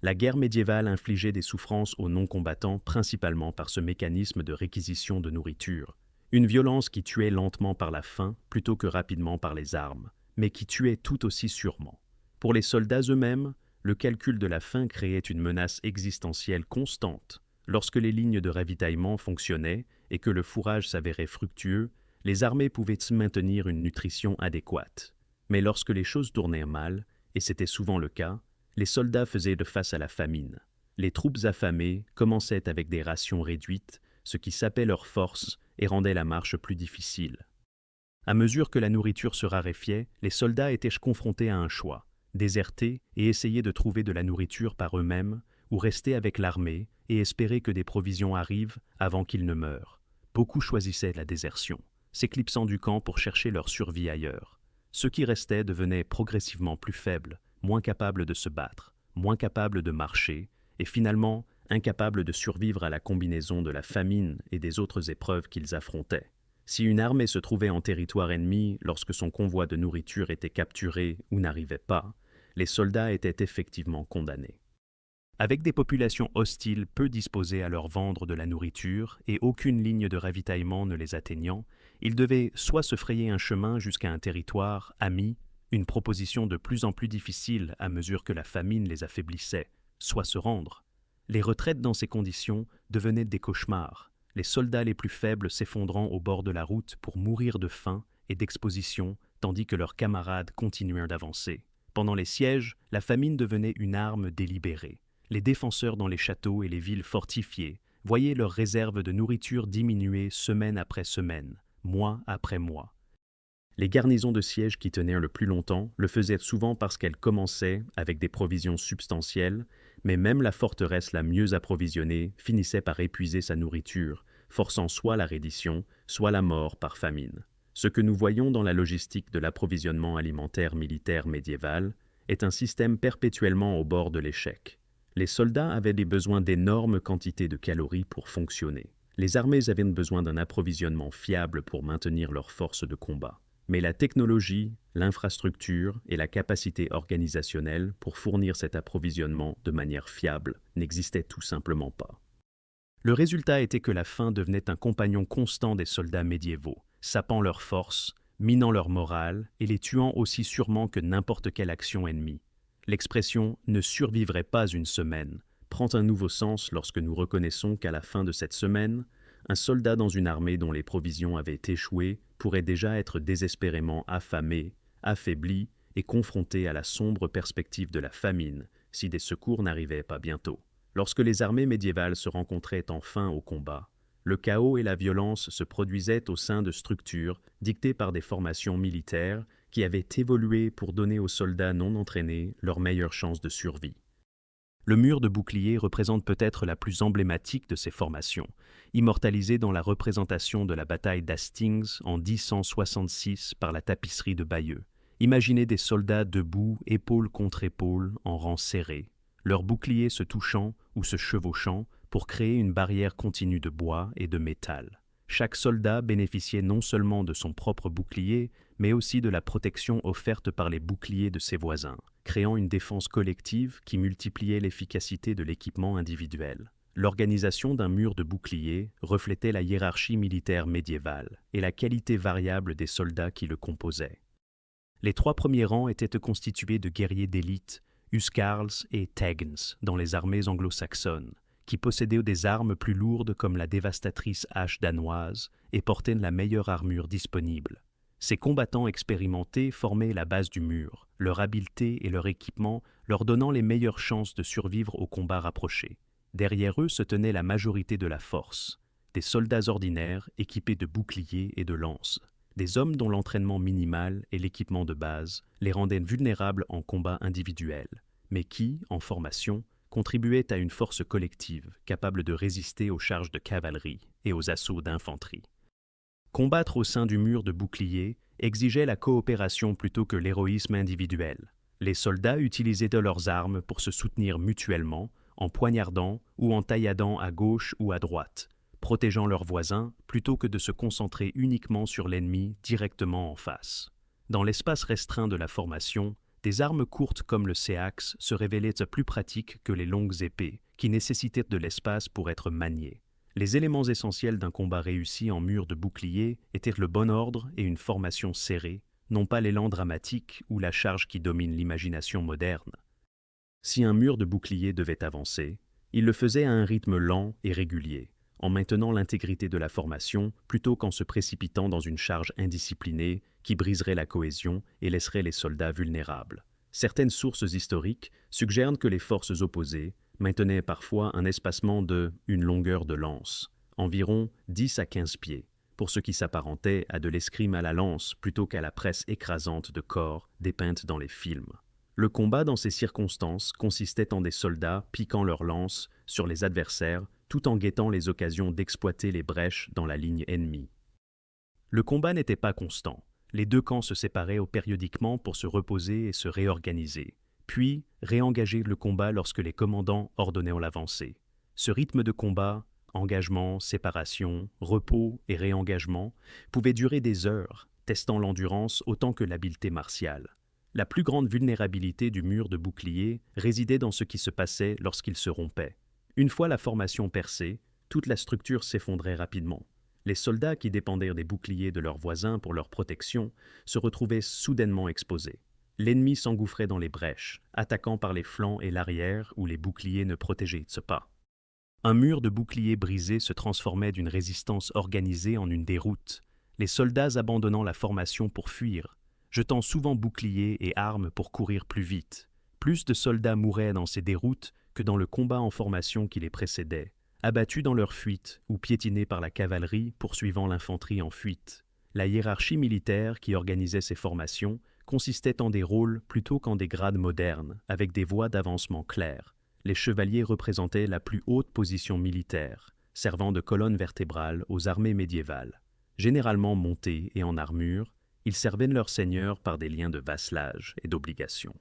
La guerre médiévale infligeait des souffrances aux non-combattants principalement par ce mécanisme de réquisition de nourriture, une violence qui tuait lentement par la faim plutôt que rapidement par les armes, mais qui tuait tout aussi sûrement. Pour les soldats eux-mêmes, le calcul de la faim créait une menace existentielle constante. Lorsque les lignes de ravitaillement fonctionnaient et que le fourrage s'avérait fructueux, les armées pouvaient maintenir une nutrition adéquate. Mais lorsque les choses tournaient mal, et c'était souvent le cas, les soldats faisaient face à la famine. Les troupes affamées commençaient avec des rations réduites, ce qui sapait leurs forces et rendait la marche plus difficile. À mesure que la nourriture se raréfiait, les soldats étaient confrontés à un choix: déserter et essayer de trouver de la nourriture par eux-mêmes, ou rester avec l'armée et espérer que des provisions arrivent avant qu'ils ne meurent. Beaucoup choisissaient la désertion, s'éclipsant du camp pour chercher leur survie ailleurs. Ceux qui restaient devenaient progressivement plus faibles, moins capables de se battre, moins capables de marcher, et finalement incapables de survivre à la combinaison de la famine et des autres épreuves qu'ils affrontaient. Si une armée se trouvait en territoire ennemi lorsque son convoi de nourriture était capturé ou n'arrivait pas, les soldats étaient effectivement condamnés. Avec des populations hostiles peu disposées à leur vendre de la nourriture et aucune ligne de ravitaillement ne les atteignant, ils devaient soit se frayer un chemin jusqu'à un territoire ami, une proposition de plus en plus difficile à mesure que la famine les affaiblissait, soit se rendre. Les retraites dans ces conditions devenaient des cauchemars, les soldats les plus faibles s'effondrant au bord de la route pour mourir de faim et d'exposition, tandis que leurs camarades continuèrent d'avancer. Pendant les sièges, la famine devenait une arme délibérée. Les défenseurs dans les châteaux et les villes fortifiées voyaient leurs réserves de nourriture diminuer semaine après semaine, mois après mois. Les garnisons de siège qui tenaient le plus longtemps le faisaient souvent parce qu'elles commençaient avec des provisions substantielles, mais même la forteresse la mieux approvisionnée finissait par épuiser sa nourriture, forçant soit la reddition, soit la mort par famine. Ce que nous voyons dans la logistique de l'approvisionnement alimentaire militaire médiéval est un système perpétuellement au bord de l'échec. Les soldats avaient des besoins d'énormes quantités de calories pour fonctionner. Les armées avaient besoin d'un approvisionnement fiable pour maintenir leurs forces de combat. Mais la technologie, l'infrastructure et la capacité organisationnelle pour fournir cet approvisionnement de manière fiable n'existaient tout simplement pas. Le résultat était que la faim devenait un compagnon constant des soldats médiévaux, sapant leurs forces, minant leur morale et les tuant aussi sûrement que n'importe quelle action ennemie. L'expression « ne survivrait pas une semaine » prend un nouveau sens lorsque nous reconnaissons qu'à la fin de cette semaine, un soldat dans une armée dont les provisions avaient échoué pourrait déjà être désespérément affamé, affaibli et confronté à la sombre perspective de la famine si des secours n'arrivaient pas bientôt. Lorsque les armées médiévales se rencontraient enfin au combat, le chaos et la violence se produisaient au sein de structures dictées par des formations militaires qui avaient évolué pour donner aux soldats non entraînés leurs meilleures chances de survie. Le mur de bouclier représente peut-être la plus emblématique de ces formations, immortalisée dans la représentation de la bataille d'Hastings en 1066 par la tapisserie de Bayeux. Imaginez des soldats debout, épaule contre épaule, en rang serré, leurs boucliers se touchant ou se chevauchant pour créer une barrière continue de bois et de métal. Chaque soldat bénéficiait non seulement de son propre bouclier, mais aussi de la protection offerte par les boucliers de ses voisins, créant une défense collective qui multipliait l'efficacité de l'équipement individuel. L'organisation d'un mur de bouclier reflétait la hiérarchie militaire médiévale et la qualité variable des soldats qui le composaient. Les 3 premiers rangs étaient constitués de guerriers d'élite, Huscarls et Thegns dans les armées anglo-saxonnes, qui possédaient des armes plus lourdes comme la dévastatrice hache danoise et portaient la meilleure armure disponible. Ces combattants expérimentés formaient la base du mur, leur habileté et leur équipement leur donnant les meilleures chances de survivre aux combats rapprochés. Derrière eux se tenait la majorité de la force, des soldats ordinaires équipés de boucliers et de lances, des hommes dont l'entraînement minimal et l'équipement de base les rendaient vulnérables en combat individuel, mais qui, en formation, contribuaient à une force collective capable de résister aux charges de cavalerie et aux assauts d'infanterie. Combattre au sein du mur de bouclier exigeait la coopération plutôt que l'héroïsme individuel. Les soldats utilisaient de leurs armes pour se soutenir mutuellement, en poignardant ou en tailladant à gauche ou à droite, protégeant leurs voisins plutôt que de se concentrer uniquement sur l'ennemi directement en face. Dans l'espace restreint de la formation, des armes courtes comme le séax se révélaient plus pratiques que les longues épées, qui nécessitaient de l'espace pour être maniées. Les éléments essentiels d'un combat réussi en mur de bouclier étaient le bon ordre et une formation serrée, non pas l'élan dramatique ou la charge qui domine l'imagination moderne. Si un mur de bouclier devait avancer, il le faisait à un rythme lent et régulier, en maintenant l'intégrité de la formation plutôt qu'en se précipitant dans une charge indisciplinée qui briserait la cohésion et laisserait les soldats vulnérables. Certaines sources historiques suggèrent que les forces opposées maintenaient parfois un espacement de une longueur de lance, environ 10 à 15 pieds, pour ce qui s'apparentait à de l'escrime à la lance plutôt qu'à la presse écrasante de corps dépeinte dans les films. Le combat dans ces circonstances consistait en des soldats piquant leurs lances sur les adversaires tout en guettant les occasions d'exploiter les brèches dans la ligne ennemie. Le combat n'était pas constant. Les 2 camps se séparaient périodiquement pour se reposer et se réorganiser, puis réengager le combat lorsque les commandants ordonnaient l'avancée. Ce rythme de combat, engagement, séparation, repos et réengagement, pouvait durer des heures, testant l'endurance autant que l'habileté martiale. La plus grande vulnérabilité du mur de bouclier résidait dans ce qui se passait lorsqu'il se rompait. Une fois la formation percée, toute la structure s'effondrait rapidement. Les soldats qui dépendaient des boucliers de leurs voisins pour leur protection se retrouvaient soudainement exposés. L'ennemi s'engouffrait dans les brèches, attaquant par les flancs et l'arrière où les boucliers ne protégeaient pas. Un mur de boucliers brisé se transformait d'une résistance organisée en une déroute, les soldats abandonnant la formation pour fuir, jetant souvent boucliers et armes pour courir plus vite. Plus de soldats mouraient dans ces déroutes que dans le combat en formation qui les précédait, abattus dans leur fuite ou piétinés par la cavalerie poursuivant l'infanterie en fuite. La hiérarchie militaire qui organisait ces formations consistait en des rôles plutôt qu'en des grades modernes, avec des voies d'avancement claires. Les chevaliers représentaient la plus haute position militaire, servant de colonne vertébrale aux armées médiévales. Généralement montés et en armure, ils servaient leur seigneur par des liens de vassalage et d'obligation.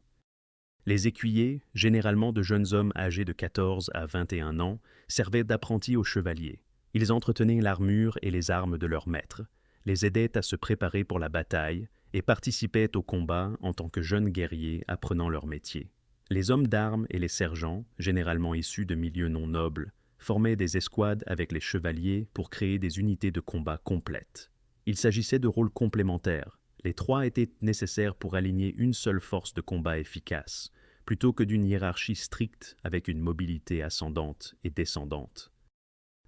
Les écuyers, généralement de jeunes hommes âgés de 14 à 21 ans, servaient d'apprentis aux chevaliers. Ils entretenaient l'armure et les armes de leur maître, les aidaient à se préparer pour la bataille et participaient au combat en tant que jeunes guerriers apprenant leur métier. Les hommes d'armes et les sergents, généralement issus de milieux non nobles, formaient des escouades avec les chevaliers pour créer des unités de combat complètes. Il s'agissait de rôles complémentaires. Les 3 étaient nécessaires pour aligner une seule force de combat efficace, plutôt que d'une hiérarchie stricte avec une mobilité ascendante et descendante.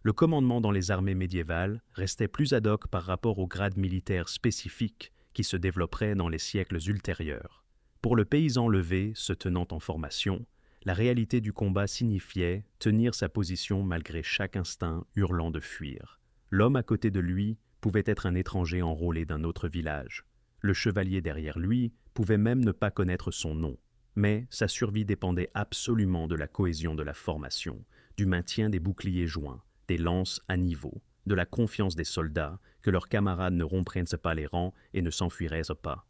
Le commandement dans les armées médiévales restait plus ad hoc par rapport aux grades militaires spécifiques qui se développeraient dans les siècles ultérieurs. Pour le paysan levé se tenant en formation, la réalité du combat signifiait tenir sa position malgré chaque instinct hurlant de fuir. L'homme à côté de lui pouvait être un étranger enrôlé d'un autre village. Le chevalier derrière lui pouvait même ne pas connaître son nom. Mais sa survie dépendait absolument de la cohésion de la formation, du maintien des boucliers joints, des lances à niveau, de la confiance des soldats, que leurs camarades ne rompraient pas les rangs et ne s'enfuiraient pas.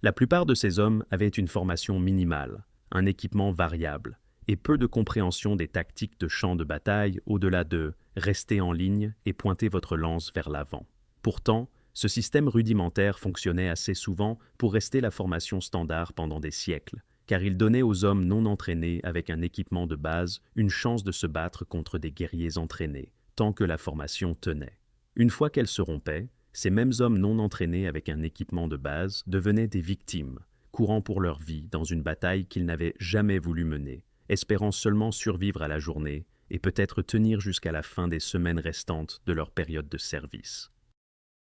La plupart de ces hommes avaient une formation minimale, un équipement variable, et peu de compréhension des tactiques de champ de bataille au-delà de « rester en ligne et pointer votre lance vers l'avant ». Pourtant, ce système rudimentaire fonctionnait assez souvent pour rester la formation standard pendant des siècles, car il donnait aux hommes non entraînés avec un équipement de base une chance de se battre contre des guerriers entraînés, tant que la formation tenait. Une fois qu'elle se rompait, ces mêmes hommes non entraînés avec un équipement de base devenaient des victimes, courant pour leur vie dans une bataille qu'ils n'avaient jamais voulu mener, espérant seulement survivre à la journée et peut-être tenir jusqu'à la fin des semaines restantes de leur période de service.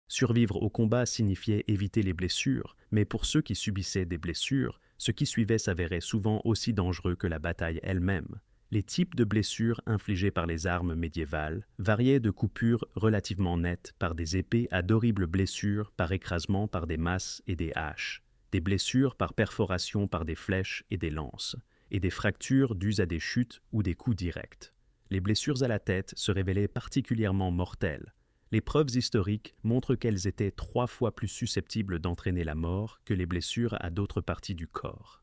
Survivre au combat signifiait éviter les blessures, mais pour ceux qui subissaient des blessures, ce qui suivait s'avérait souvent aussi dangereux que la bataille elle-même. Les types de blessures infligées par les armes médiévales variaient de coupures relativement nettes par des épées à d'horribles blessures par écrasement par des masses et des haches, des blessures par perforation par des flèches et des lances, et des fractures dues à des chutes ou des coups directs. Les blessures à la tête se révélaient particulièrement mortelles. Les preuves historiques montrent qu'elles étaient 3 fois plus susceptibles d'entraîner la mort que les blessures à d'autres parties du corps.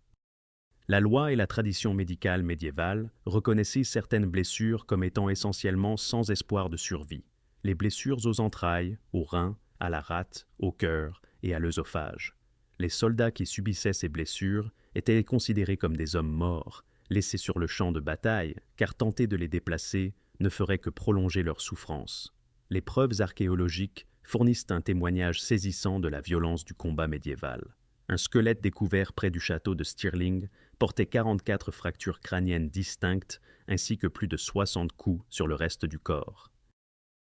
La loi et la tradition médicale médiévale reconnaissaient certaines blessures comme étant essentiellement sans espoir de survie. Les blessures aux entrailles, aux reins, à la rate, au cœur et à l'œsophage. Les soldats qui subissaient ces blessures étaient considérés comme des hommes morts, laissés sur le champ de bataille, car tenter de les déplacer ne ferait que prolonger leur souffrance. Les preuves archéologiques fournissent un témoignage saisissant de la violence du combat médiéval. Un squelette découvert près du château de Stirling portait 44 fractures crâniennes distinctes ainsi que plus de 60 coups sur le reste du corps.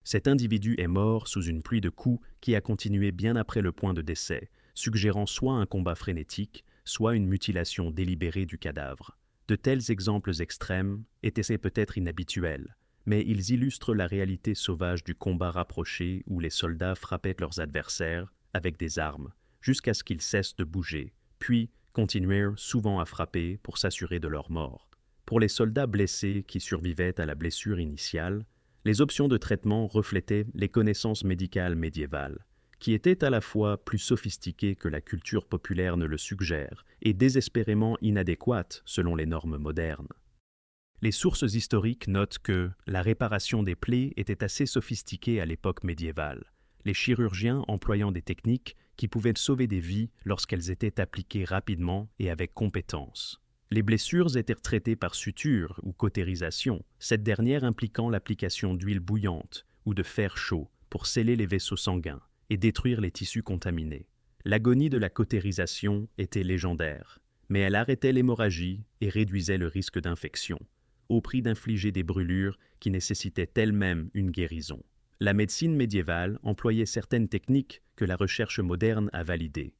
Cet individu est mort sous une pluie de coups qui a continué bien après le point de décès, suggérant soit un combat frénétique, soit une mutilation délibérée du cadavre. De tels exemples extrêmes étaient peut-être inhabituels, mais ils illustrent la réalité sauvage du combat rapproché où les soldats frappaient leurs adversaires avec des armes, jusqu'à ce qu'ils cessent de bouger, puis continuèrent souvent à frapper pour s'assurer de leur mort. Pour les soldats blessés qui survivaient à la blessure initiale, les options de traitement reflétaient les connaissances médicales médiévales, qui étaient à la fois plus sophistiquées que la culture populaire ne le suggère et désespérément inadéquates selon les normes modernes. Les sources historiques notent que la réparation des plaies était assez sophistiquée à l'époque médiévale, les chirurgiens employant des techniques qui pouvaient sauver des vies lorsqu'elles étaient appliquées rapidement et avec compétence. Les blessures étaient traitées par suture ou cautérisation, cette dernière impliquant l'application d'huile bouillante ou de fer chaud pour sceller les vaisseaux sanguins et détruire les tissus contaminés. L'agonie de la cautérisation était légendaire, mais elle arrêtait l'hémorragie et réduisait le risque d'infection, au prix d'infliger des brûlures qui nécessitaient elles-mêmes une guérison. La médecine médiévale employait certaines techniques que la recherche moderne a validées.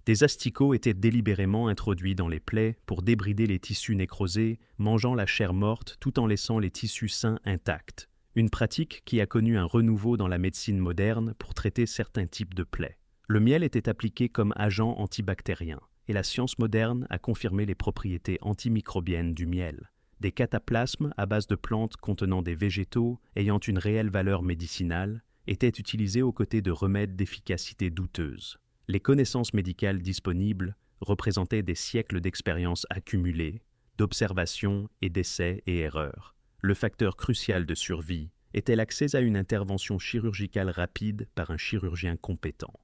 Des asticots étaient délibérément introduits dans les plaies pour débrider les tissus nécrosés, mangeant la chair morte tout en laissant les tissus sains intacts, une pratique qui a connu un renouveau dans la médecine moderne pour traiter certains types de plaies. Le miel était appliqué comme agent antibactérien, et la science moderne a confirmé les propriétés antimicrobiennes du miel. Des cataplasmes à base de plantes contenant des végétaux ayant une réelle valeur médicinale étaient utilisés aux côtés de remèdes d'efficacité douteuse. Les connaissances médicales disponibles représentaient des siècles d'expérience accumulée, d'observations et d'essais et erreurs. Le facteur crucial de survie était l'accès à une intervention chirurgicale rapide par un chirurgien compétent.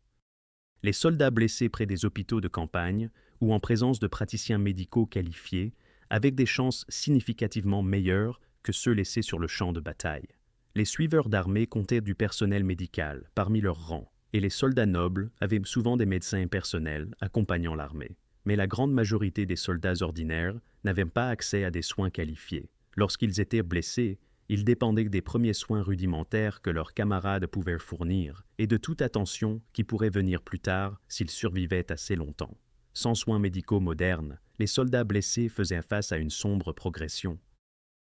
Les soldats blessés près des hôpitaux de campagne ou en présence de praticiens médicaux qualifiés avec des chances significativement meilleures que ceux laissés sur le champ de bataille. Les suiveurs d'armée comptaient du personnel médical parmi leurs rangs, et les soldats nobles avaient souvent des médecins personnels accompagnant l'armée. Mais la grande majorité des soldats ordinaires n'avaient pas accès à des soins qualifiés. Lorsqu'ils étaient blessés, Ils dépendaient des premiers soins rudimentaires que leurs camarades pouvaient fournir et de toute attention qui pourrait venir plus tard s'ils survivaient assez longtemps. Sans soins médicaux modernes, les soldats blessés faisaient face à une sombre progression.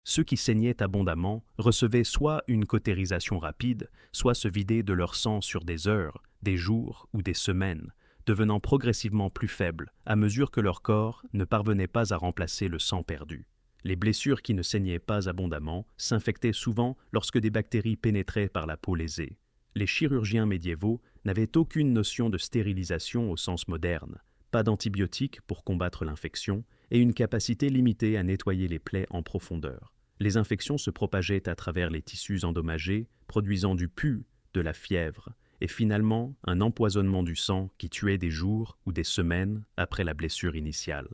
Ceux qui saignaient abondamment recevaient soit une cautérisation rapide, soit se vidaient de leur sang sur des heures, des jours ou des semaines, devenant progressivement plus faibles à mesure que leur corps ne parvenait pas à remplacer le sang perdu. Les blessures qui ne saignaient pas abondamment s'infectaient souvent lorsque des bactéries pénétraient par la peau lésée. Les chirurgiens médiévaux n'avaient aucune notion de stérilisation au sens moderne, pas d'antibiotiques pour combattre l'infection et une capacité limitée à nettoyer les plaies en profondeur. Les infections se propageaient à travers les tissus endommagés, produisant du pus, de la fièvre, et finalement un empoisonnement du sang qui tuait des jours ou des semaines après la blessure initiale.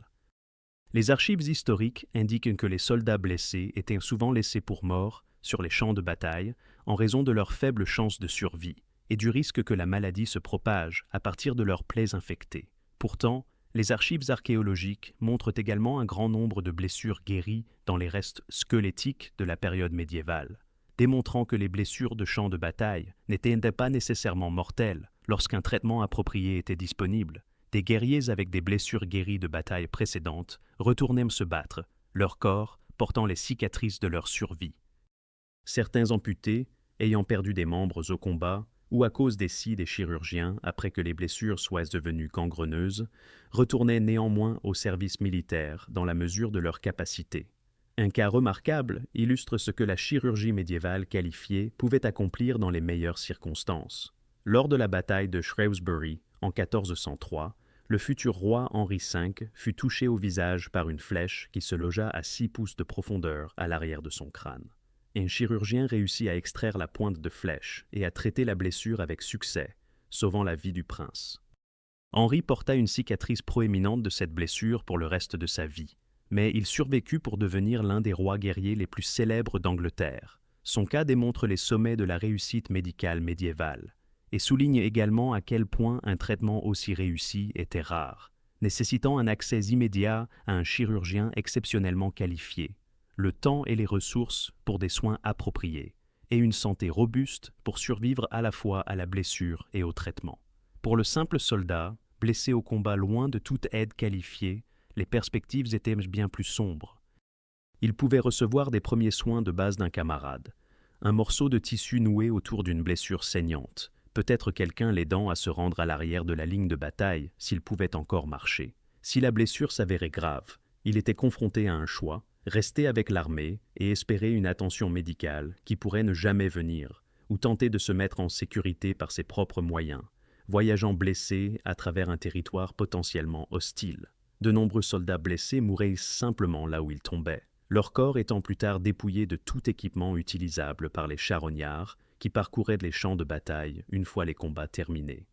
Les archives historiques indiquent que les soldats blessés étaient souvent laissés pour morts sur les champs de bataille en raison de leur faible chance de survie et du risque que la maladie se propage à partir de leurs plaies infectées. Pourtant, les archives archéologiques montrent également un grand nombre de blessures guéries dans les restes squelettiques de la période médiévale, démontrant que les blessures de champs de bataille n'étaient pas nécessairement mortelles lorsqu'un traitement approprié était disponible. Des guerriers avec des blessures guéries de batailles précédentes retournaient se battre, leur corps portant les cicatrices de leur survie. Certains amputés, ayant perdu des membres au combat, ou à cause des scies des chirurgiens après que les blessures soient devenues gangreneuses, retournaient néanmoins au service militaire dans la mesure de leur capacité. Un cas remarquable illustre ce que la chirurgie médiévale qualifiée pouvait accomplir dans les meilleures circonstances. Lors de la bataille de Shrewsbury, en 1403, le futur roi Henri V fut touché au visage par une flèche qui se logea à 6 pouces de profondeur à l'arrière de son crâne. Un chirurgien réussit à extraire la pointe de flèche et à traiter la blessure avec succès, sauvant la vie du prince. Henri porta une cicatrice proéminente de cette blessure pour le reste de sa vie, mais il survécut pour devenir l'un des rois guerriers les plus célèbres d'Angleterre. Son cas démontre les sommets de la réussite médicale médiévale et souligne également à quel point un traitement aussi réussi était rare, nécessitant un accès immédiat à un chirurgien exceptionnellement qualifié, le temps et les ressources pour des soins appropriés, et une santé robuste pour survivre à la fois à la blessure et au traitement. Pour le simple soldat, blessé au combat loin de toute aide qualifiée, les perspectives étaient bien plus sombres. Il pouvait recevoir des premiers soins de base d'un camarade, un morceau de tissu noué autour d'une blessure saignante, peut-être quelqu'un l'aidant à se rendre à l'arrière de la ligne de bataille s'il pouvait encore marcher. Si la blessure s'avérait grave, il était confronté à un choix: rester avec l'armée et espérer une attention médicale qui pourrait ne jamais venir, ou tenter de se mettre en sécurité par ses propres moyens, voyageant blessé à travers un territoire potentiellement hostile. De nombreux soldats blessés mouraient simplement là où ils tombaient, leur corps étant plus tard dépouillé de tout équipement utilisable par les charognards qui parcouraient les champs de bataille une fois les combats terminés.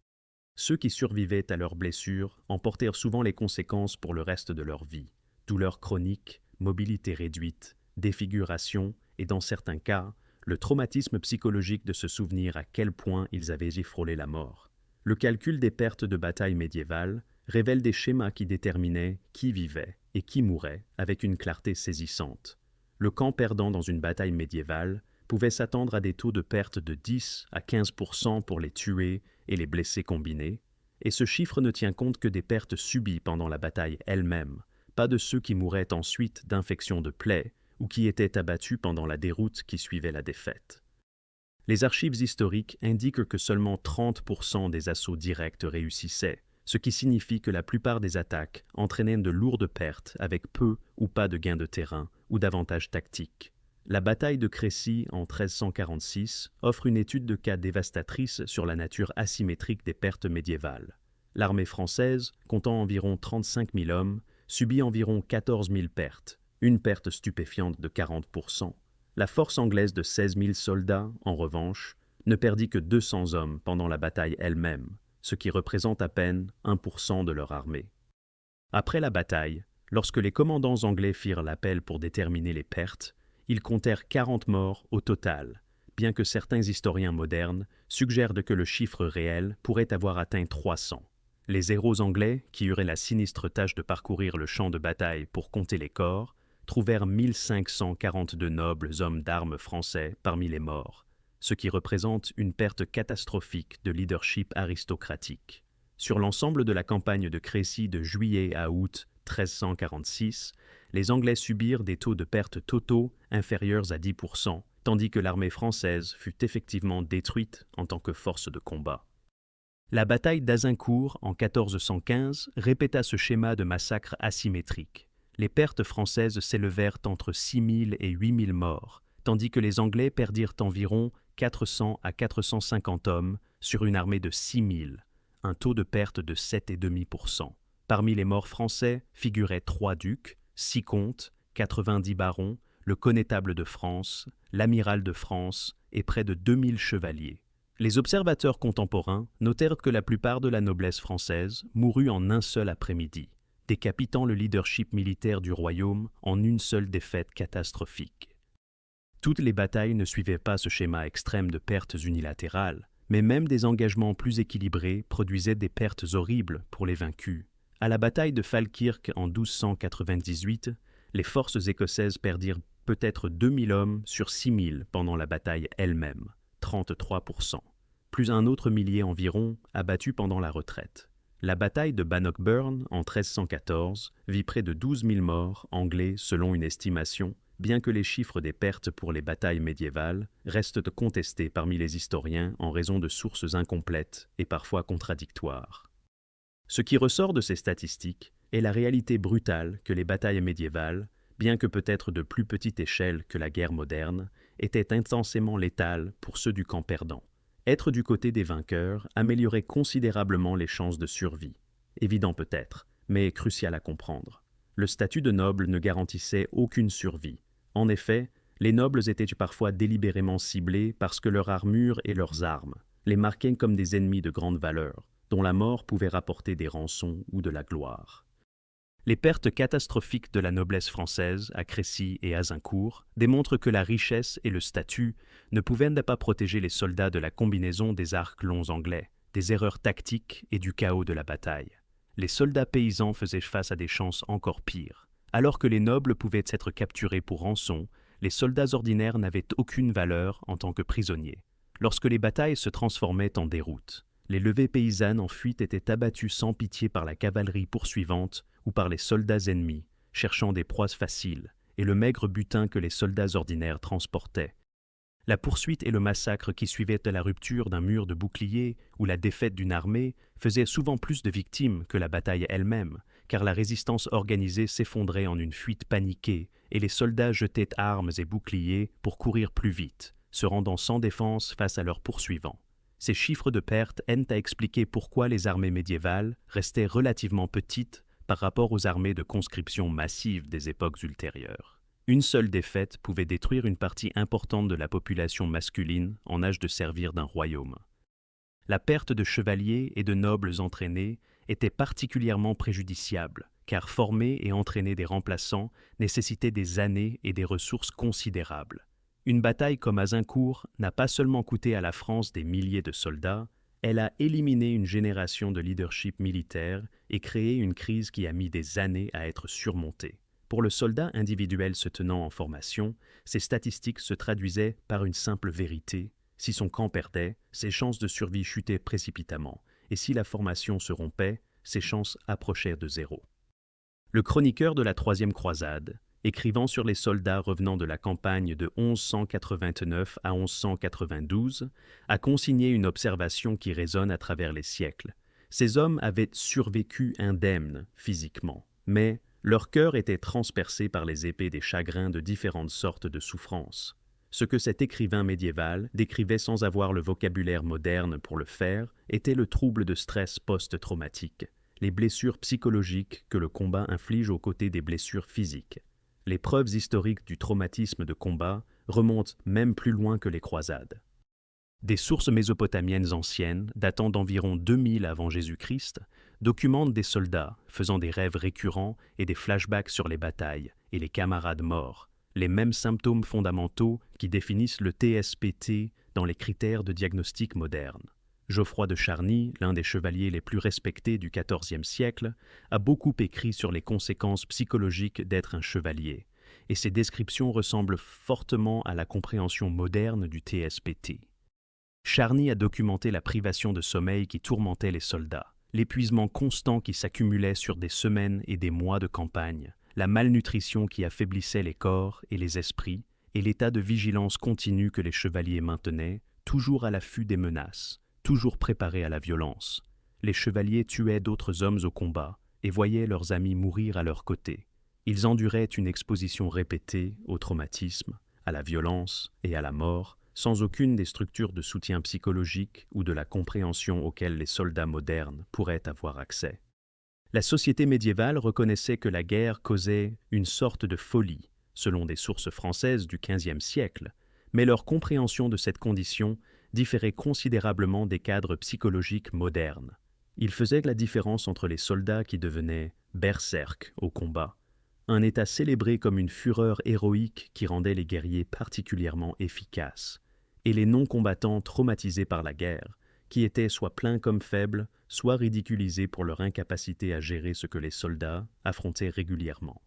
Ceux qui survivaient à leurs blessures en portèrent souvent les conséquences pour le reste de leur vie: douleurs chroniques, mobilité réduite, défiguration et, dans certains cas, le traumatisme psychologique de se souvenir à quel point ils avaient frôlé la mort. Le calcul des pertes de bataille médiévales révèle des schémas qui déterminaient qui vivait et qui mourait avec une clarté saisissante. Le camp perdant dans une bataille médiévale pouvait s'attendre à des taux de perte de 10 à 15% pour les tués et les blessés combinés, et ce chiffre ne tient compte que des pertes subies pendant la bataille elle-même, pas de ceux qui mouraient ensuite d'infections de plaies ou qui étaient abattus pendant la déroute qui suivait la défaite. Les archives historiques indiquent que seulement 30% des assauts directs réussissaient, ce qui signifie que la plupart des attaques entraînaient de lourdes pertes avec peu ou pas de gains de terrain ou d'avantages tactiques. La bataille de Crécy en 1346 offre une étude de cas dévastatrice sur la nature asymétrique des pertes médiévales. L'armée française, comptant environ 35 000 hommes, subit environ 14 000 pertes, une perte stupéfiante de 40%. La force anglaise de 16 000 soldats, en revanche, ne perdit que 200 hommes pendant la bataille elle-même, ce qui représente à peine 1% de leur armée. Après la bataille, lorsque les commandants anglais firent l'appel pour déterminer les pertes, ils comptèrent 40 morts au total, bien que certains historiens modernes suggèrent que le chiffre réel pourrait avoir atteint 300. Les héros anglais, qui eurent la sinistre tâche de parcourir le champ de bataille pour compter les corps, trouvèrent 1542 nobles hommes d'armes français parmi les morts, ce qui représente une perte catastrophique de leadership aristocratique. Sur l'ensemble de la campagne de Crécy de juillet à août 1346, les Anglais subirent des taux de perte totaux inférieurs à 10%, tandis que l'armée française fut effectivement détruite en tant que force de combat. La bataille d'Azincourt en 1415 répéta ce schéma de massacre asymétrique. Les pertes françaises s'élevèrent entre 6 000 et 8 000 morts, tandis que les Anglais perdirent environ 400 à 450 hommes sur une armée de 6 000, un taux de perte de 7,5%. Parmi les morts français figuraient 3 ducs, 6 comtes, 90 barons, le connétable de France, l'amiral de France et près de 2000 chevaliers. Les observateurs contemporains notèrent que la plupart de la noblesse française mourut en un seul après-midi, décapitant le leadership militaire du royaume en une seule défaite catastrophique. Toutes les batailles ne suivaient pas ce schéma extrême de pertes unilatérales, mais même des engagements plus équilibrés produisaient des pertes horribles pour les vaincus. À la bataille de Falkirk en 1298, les forces écossaises perdirent peut-être 2000 hommes sur 6000 pendant la bataille elle-même, 33%, plus un autre millier environ abattu pendant la retraite. La bataille de Bannockburn en 1314 vit près de 12 000 morts anglais selon une estimation, bien que les chiffres des pertes pour les batailles médiévales restent contestés parmi les historiens en raison de sources incomplètes et parfois contradictoires. Ce qui ressort de ces statistiques est la réalité brutale que les batailles médiévales, bien que peut-être de plus petite échelle que la guerre moderne, étaient intensément létales pour ceux du camp perdant. Être du côté des vainqueurs améliorait considérablement les chances de survie. Évident peut-être, mais crucial à comprendre. Le statut de noble ne garantissait aucune survie. En effet, les nobles étaient parfois délibérément ciblés parce que leur armure et leurs armes les marquaient comme des ennemis de grande valeur, dont la mort pouvait rapporter des rançons ou de la gloire. Les pertes catastrophiques de la noblesse française à Crécy et Azincourt démontrent que la richesse et le statut ne pouvaient pas protéger les soldats de la combinaison des arcs longs anglais, des erreurs tactiques et du chaos de la bataille. Les soldats paysans faisaient face à des chances encore pires. Alors que les nobles pouvaient être capturés pour rançon, les soldats ordinaires n'avaient aucune valeur en tant que prisonniers. Lorsque les batailles se transformaient en déroute, les levées paysannes en fuite étaient abattues sans pitié par la cavalerie poursuivante ou par les soldats ennemis, cherchant des proies faciles, et le maigre butin que les soldats ordinaires transportaient. La poursuite et le massacre qui suivaient à la rupture d'un mur de boucliers ou la défaite d'une armée faisaient souvent plus de victimes que la bataille elle-même, car la résistance organisée s'effondrait en une fuite paniquée et les soldats jetaient armes et boucliers pour courir plus vite, se rendant sans défense face à leurs poursuivants. Ces chiffres de pertes aident à expliquer pourquoi les armées médiévales restaient relativement petites par rapport aux armées de conscription massives des époques ultérieures. Une seule défaite pouvait détruire une partie importante de la population masculine en âge de servir d'un royaume. La perte de chevaliers et de nobles entraînés était particulièrement préjudiciable, car former et entraîner des remplaçants nécessitait des années et des ressources considérables. Une bataille comme Azincourt n'a pas seulement coûté à la France des milliers de soldats, elle a éliminé une génération de leadership militaire et créé une crise qui a mis des années à être surmontée. Pour le soldat individuel se tenant en formation, ces statistiques se traduisaient par une simple vérité. Si son camp perdait, ses chances de survie chutaient précipitamment, et si la formation se rompait, ses chances approchaient de zéro. Le chroniqueur de la Troisième Croisade, écrivant sur les soldats revenant de la campagne de 1189 à 1192, a consigné une observation qui résonne à travers les siècles. Ces hommes avaient survécu indemnes physiquement, mais leur cœur était transpercé par les épées des chagrins de différentes sortes de souffrances. Ce que cet écrivain médiéval décrivait sans avoir le vocabulaire moderne pour le faire était le trouble de stress post-traumatique, les blessures psychologiques que le combat inflige aux côtés des blessures physiques. Les preuves historiques du traumatisme de combat remontent même plus loin que les croisades. Des sources mésopotamiennes anciennes, datant d'environ 2000 avant Jésus-Christ, documentent des soldats faisant des rêves récurrents et des flashbacks sur les batailles et les camarades morts, les mêmes symptômes fondamentaux qui définissent le TSPT dans les critères de diagnostic modernes. Geoffroy de Charny, l'un des chevaliers les plus respectés du XIVe siècle, a beaucoup écrit sur les conséquences psychologiques d'être un chevalier, et ces descriptions ressemblent fortement à la compréhension moderne du TSPT. Charny a documenté la privation de sommeil qui tourmentait les soldats, l'épuisement constant qui s'accumulait sur des semaines et des mois de campagne, la malnutrition qui affaiblissait les corps et les esprits, et l'état de vigilance continue que les chevaliers maintenaient, toujours à l'affût des menaces, toujours préparés à la violence. Les chevaliers tuaient d'autres hommes au combat et voyaient leurs amis mourir à leur côté. Ils enduraient une exposition répétée au traumatisme, à la violence et à la mort, sans aucune des structures de soutien psychologique ou de la compréhension auxquelles les soldats modernes pourraient avoir accès. La société médiévale reconnaissait que la guerre causait une sorte de folie, selon des sources françaises du XVe siècle, mais leur compréhension de cette condition différait considérablement des cadres psychologiques modernes. Ils faisaient la différence entre les soldats qui devenaient berserk au combat, un état célébré comme une fureur héroïque qui rendait les guerriers particulièrement efficaces, et les non-combattants traumatisés par la guerre, qui étaient soit pleins comme faibles, soit ridiculisés pour leur incapacité à gérer ce que les soldats affrontaient régulièrement.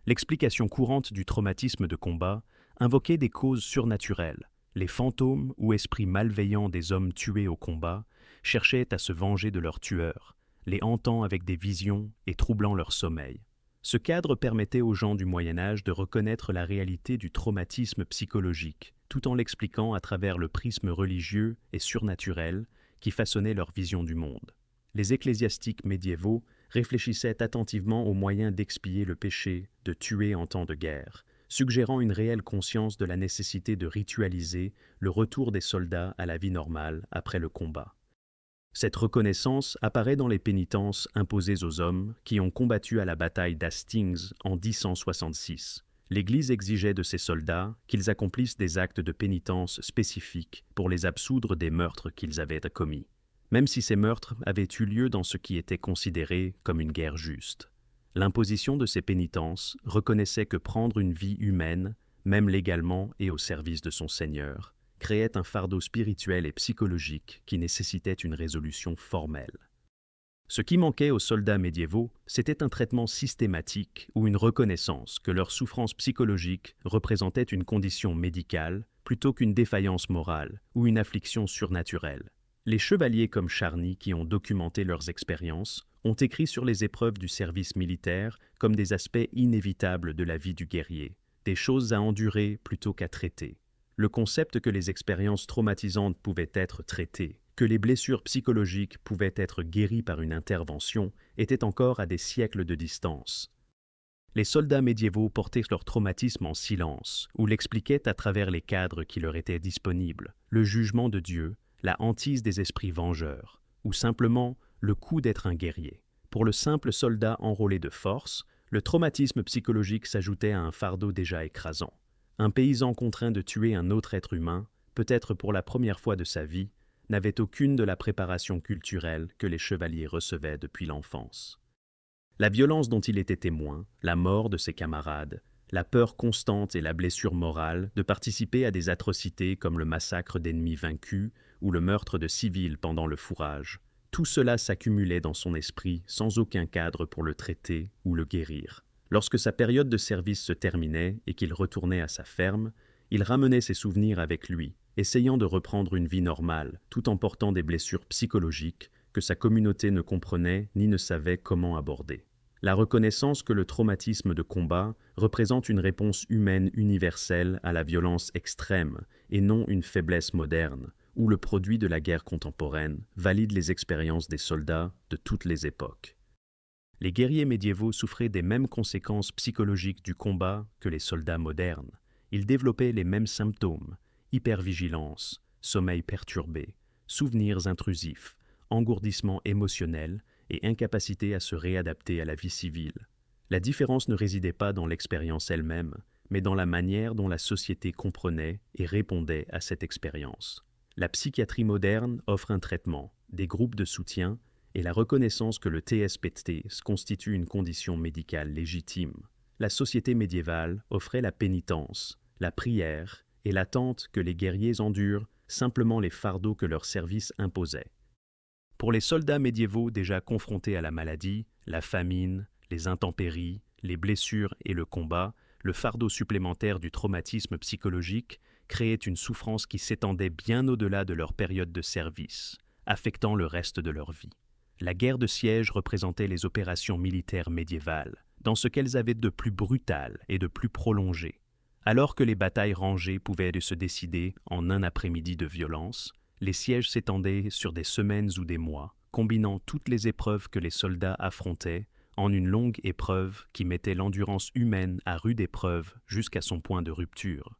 L'explication courante du traumatisme de combat invoquait des causes surnaturelles. Les fantômes ou esprits malveillants des hommes tués au combat cherchaient à se venger de leurs tueurs, les hantant avec des visions et troublant leur sommeil. Ce cadre permettait aux gens du Moyen Âge de reconnaître la réalité du traumatisme psychologique, tout en l'expliquant à travers le prisme religieux et surnaturel qui façonnait leur vision du monde. Les ecclésiastiques médiévaux réfléchissaient attentivement aux moyens d'expier le péché de tuer en temps de guerre, suggérant une réelle conscience de la nécessité de ritualiser le retour des soldats à la vie normale après le combat. Cette reconnaissance apparaît dans les pénitences imposées aux hommes qui ont combattu à la bataille d'Hastings en 1066. L'Église exigeait de ces soldats qu'ils accomplissent des actes de pénitence spécifiques pour les absoudre des meurtres qu'ils avaient commis, même si ces meurtres avaient eu lieu dans ce qui était considéré comme une guerre juste. L'imposition de ces pénitences reconnaissait que prendre une vie humaine, même légalement et au service de son Seigneur, créait un fardeau spirituel et psychologique qui nécessitait une résolution formelle. Ce qui manquait aux soldats médiévaux, c'était un traitement systématique ou une reconnaissance que leur souffrance psychologique représentait une condition médicale plutôt qu'une défaillance morale ou une affliction surnaturelle. Les chevaliers comme Charny, qui ont documenté leurs expériences, ont écrit sur les épreuves du service militaire comme des aspects inévitables de la vie du guerrier, des choses à endurer plutôt qu'à traiter. Le concept que les expériences traumatisantes pouvaient être traitées, que les blessures psychologiques pouvaient être guéries par une intervention, était encore à des siècles de distance. Les soldats médiévaux portaient leur traumatisme en silence, ou l'expliquaient à travers les cadres qui leur étaient disponibles, le jugement de Dieu, la hantise des esprits vengeurs, ou simplement le coup d'être un guerrier. Pour le simple soldat enrôlé de force, le traumatisme psychologique s'ajoutait à un fardeau déjà écrasant. Un paysan contraint de tuer un autre être humain, peut-être pour la première fois de sa vie, n'avait aucune de la préparation culturelle que les chevaliers recevaient depuis l'enfance. La violence dont il était témoin, la mort de ses camarades, la peur constante et la blessure morale de participer à des atrocités comme le massacre d'ennemis vaincus ou le meurtre de civils pendant le fourrage, tout cela s'accumulait dans son esprit sans aucun cadre pour le traiter ou le guérir. Lorsque sa période de service se terminait et qu'il retournait à sa ferme, il ramenait ses souvenirs avec lui, essayant de reprendre une vie normale, tout en portant des blessures psychologiques que sa communauté ne comprenait ni ne savait comment aborder. La reconnaissance que le traumatisme de combat représente une réponse humaine universelle à la violence extrême et non une faiblesse moderne, ou le produit de la guerre contemporaine, valide les expériences des soldats de toutes les époques. Les guerriers médiévaux souffraient des mêmes conséquences psychologiques du combat que les soldats modernes. Ils développaient les mêmes symptômes, hypervigilance, sommeil perturbé, souvenirs intrusifs, engourdissement émotionnel et incapacité à se réadapter à la vie civile. La différence ne résidait pas dans l'expérience elle-même, mais dans la manière dont la société comprenait et répondait à cette expérience. La psychiatrie moderne offre un traitement, des groupes de soutien et la reconnaissance que le TSPT constitue une condition médicale légitime. La société médiévale offrait la pénitence, la prière et l'attente que les guerriers endurent simplement les fardeaux que leur service imposait. Pour les soldats médiévaux déjà confrontés à la maladie, la famine, les intempéries, les blessures et le combat, le fardeau supplémentaire du traumatisme psychologique créait une souffrance qui s'étendait bien au-delà de leur période de service, affectant le reste de leur vie. La guerre de siège représentait les opérations militaires médiévales, dans ce qu'elles avaient de plus brutal et de plus prolongé. Alors que les batailles rangées pouvaient se décider en un après-midi de violence, les sièges s'étendaient sur des semaines ou des mois, combinant toutes les épreuves que les soldats affrontaient en une longue épreuve qui mettait l'endurance humaine à rude épreuve jusqu'à son point de rupture.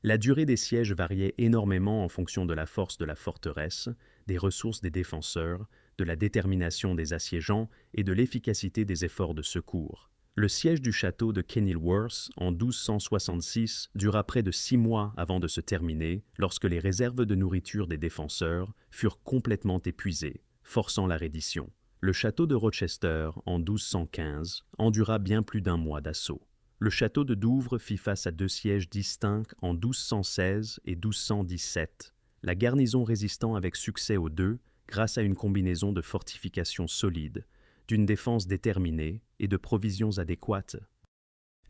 La durée des sièges variait énormément en fonction de la force de la forteresse, des ressources des défenseurs, de la détermination des assiégeants et de l'efficacité des efforts de secours. Le siège du château de Kenilworth en 1266 dura près de 6 mois avant de se terminer, lorsque les réserves de nourriture des défenseurs furent complètement épuisées, forçant la reddition. Le château de Rochester, en 1215, en dura bien plus d'un mois d'assaut. Le château de Douvres fit face à 2 sièges distincts en 1216 et 1217, la garnison résistant avec succès aux deux grâce à une combinaison de fortifications solides, d'une défense déterminée et de provisions adéquates.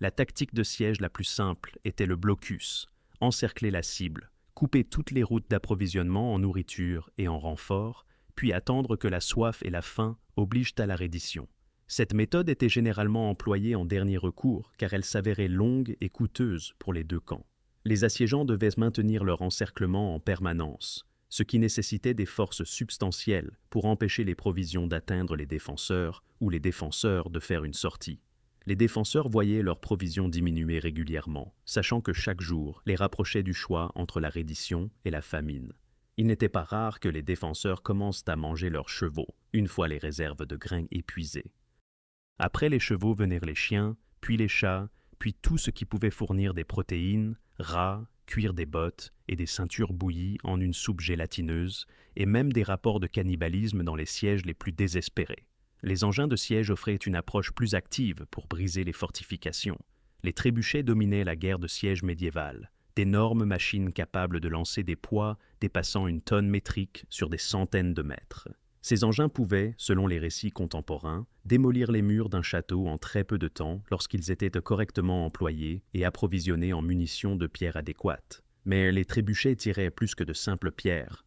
La tactique de siège la plus simple était le blocus, encercler la cible, couper toutes les routes d'approvisionnement en nourriture et en renfort, puis attendre que la soif et la faim obligent à la reddition. Cette méthode était généralement employée en dernier recours car elle s'avérait longue et coûteuse pour les deux camps. Les assiégeants devaient maintenir leur encerclement en permanence, ce qui nécessitait des forces substantielles pour empêcher les provisions d'atteindre les défenseurs ou les défenseurs de faire une sortie. Les défenseurs voyaient leurs provisions diminuer régulièrement, sachant que chaque jour les rapprochait du choix entre la reddition et la famine. Il n'était pas rare que les défenseurs commencent à manger leurs chevaux, une fois les réserves de grains épuisées. Après les chevaux venaient les chiens, puis les chats, puis tout ce qui pouvait fournir des protéines, rats, cuire des bottes et des ceintures bouillies en une soupe gélatineuse, et même des rapports de cannibalisme dans les sièges les plus désespérés. Les engins de siège offraient une approche plus active pour briser les fortifications. Les trébuchets dominaient la guerre de siège médiévale, d'énormes machines capables de lancer des poids dépassant une tonne métrique sur des centaines de mètres. Ces engins pouvaient, selon les récits contemporains, démolir les murs d'un château en très peu de temps lorsqu'ils étaient correctement employés et approvisionnés en munitions de pierre adéquates. Mais les trébuchets tiraient plus que de simples pierres.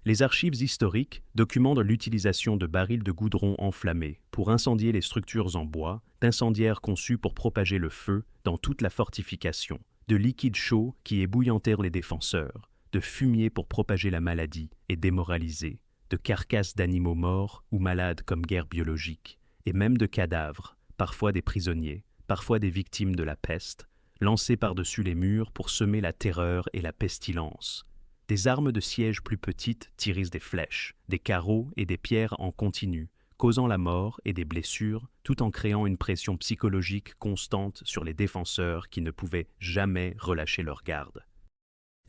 Les archives historiques documentent l'utilisation de barils de goudron enflammés pour incendier les structures en bois, d'incendiaires conçus pour propager le feu dans toute la fortification, de liquides chauds qui ébouillantèrent les défenseurs, de fumier pour propager la maladie et démoraliser, de carcasses d'animaux morts ou malades comme guerre biologique, et même de cadavres, parfois des prisonniers, parfois des victimes de la peste, lancés par-dessus les murs pour semer la terreur et la pestilence. Des armes de siège plus petites tirent des flèches, des carreaux et des pierres en continu, causant la mort et des blessures, tout en créant une pression psychologique constante sur les défenseurs qui ne pouvaient jamais relâcher leur garde.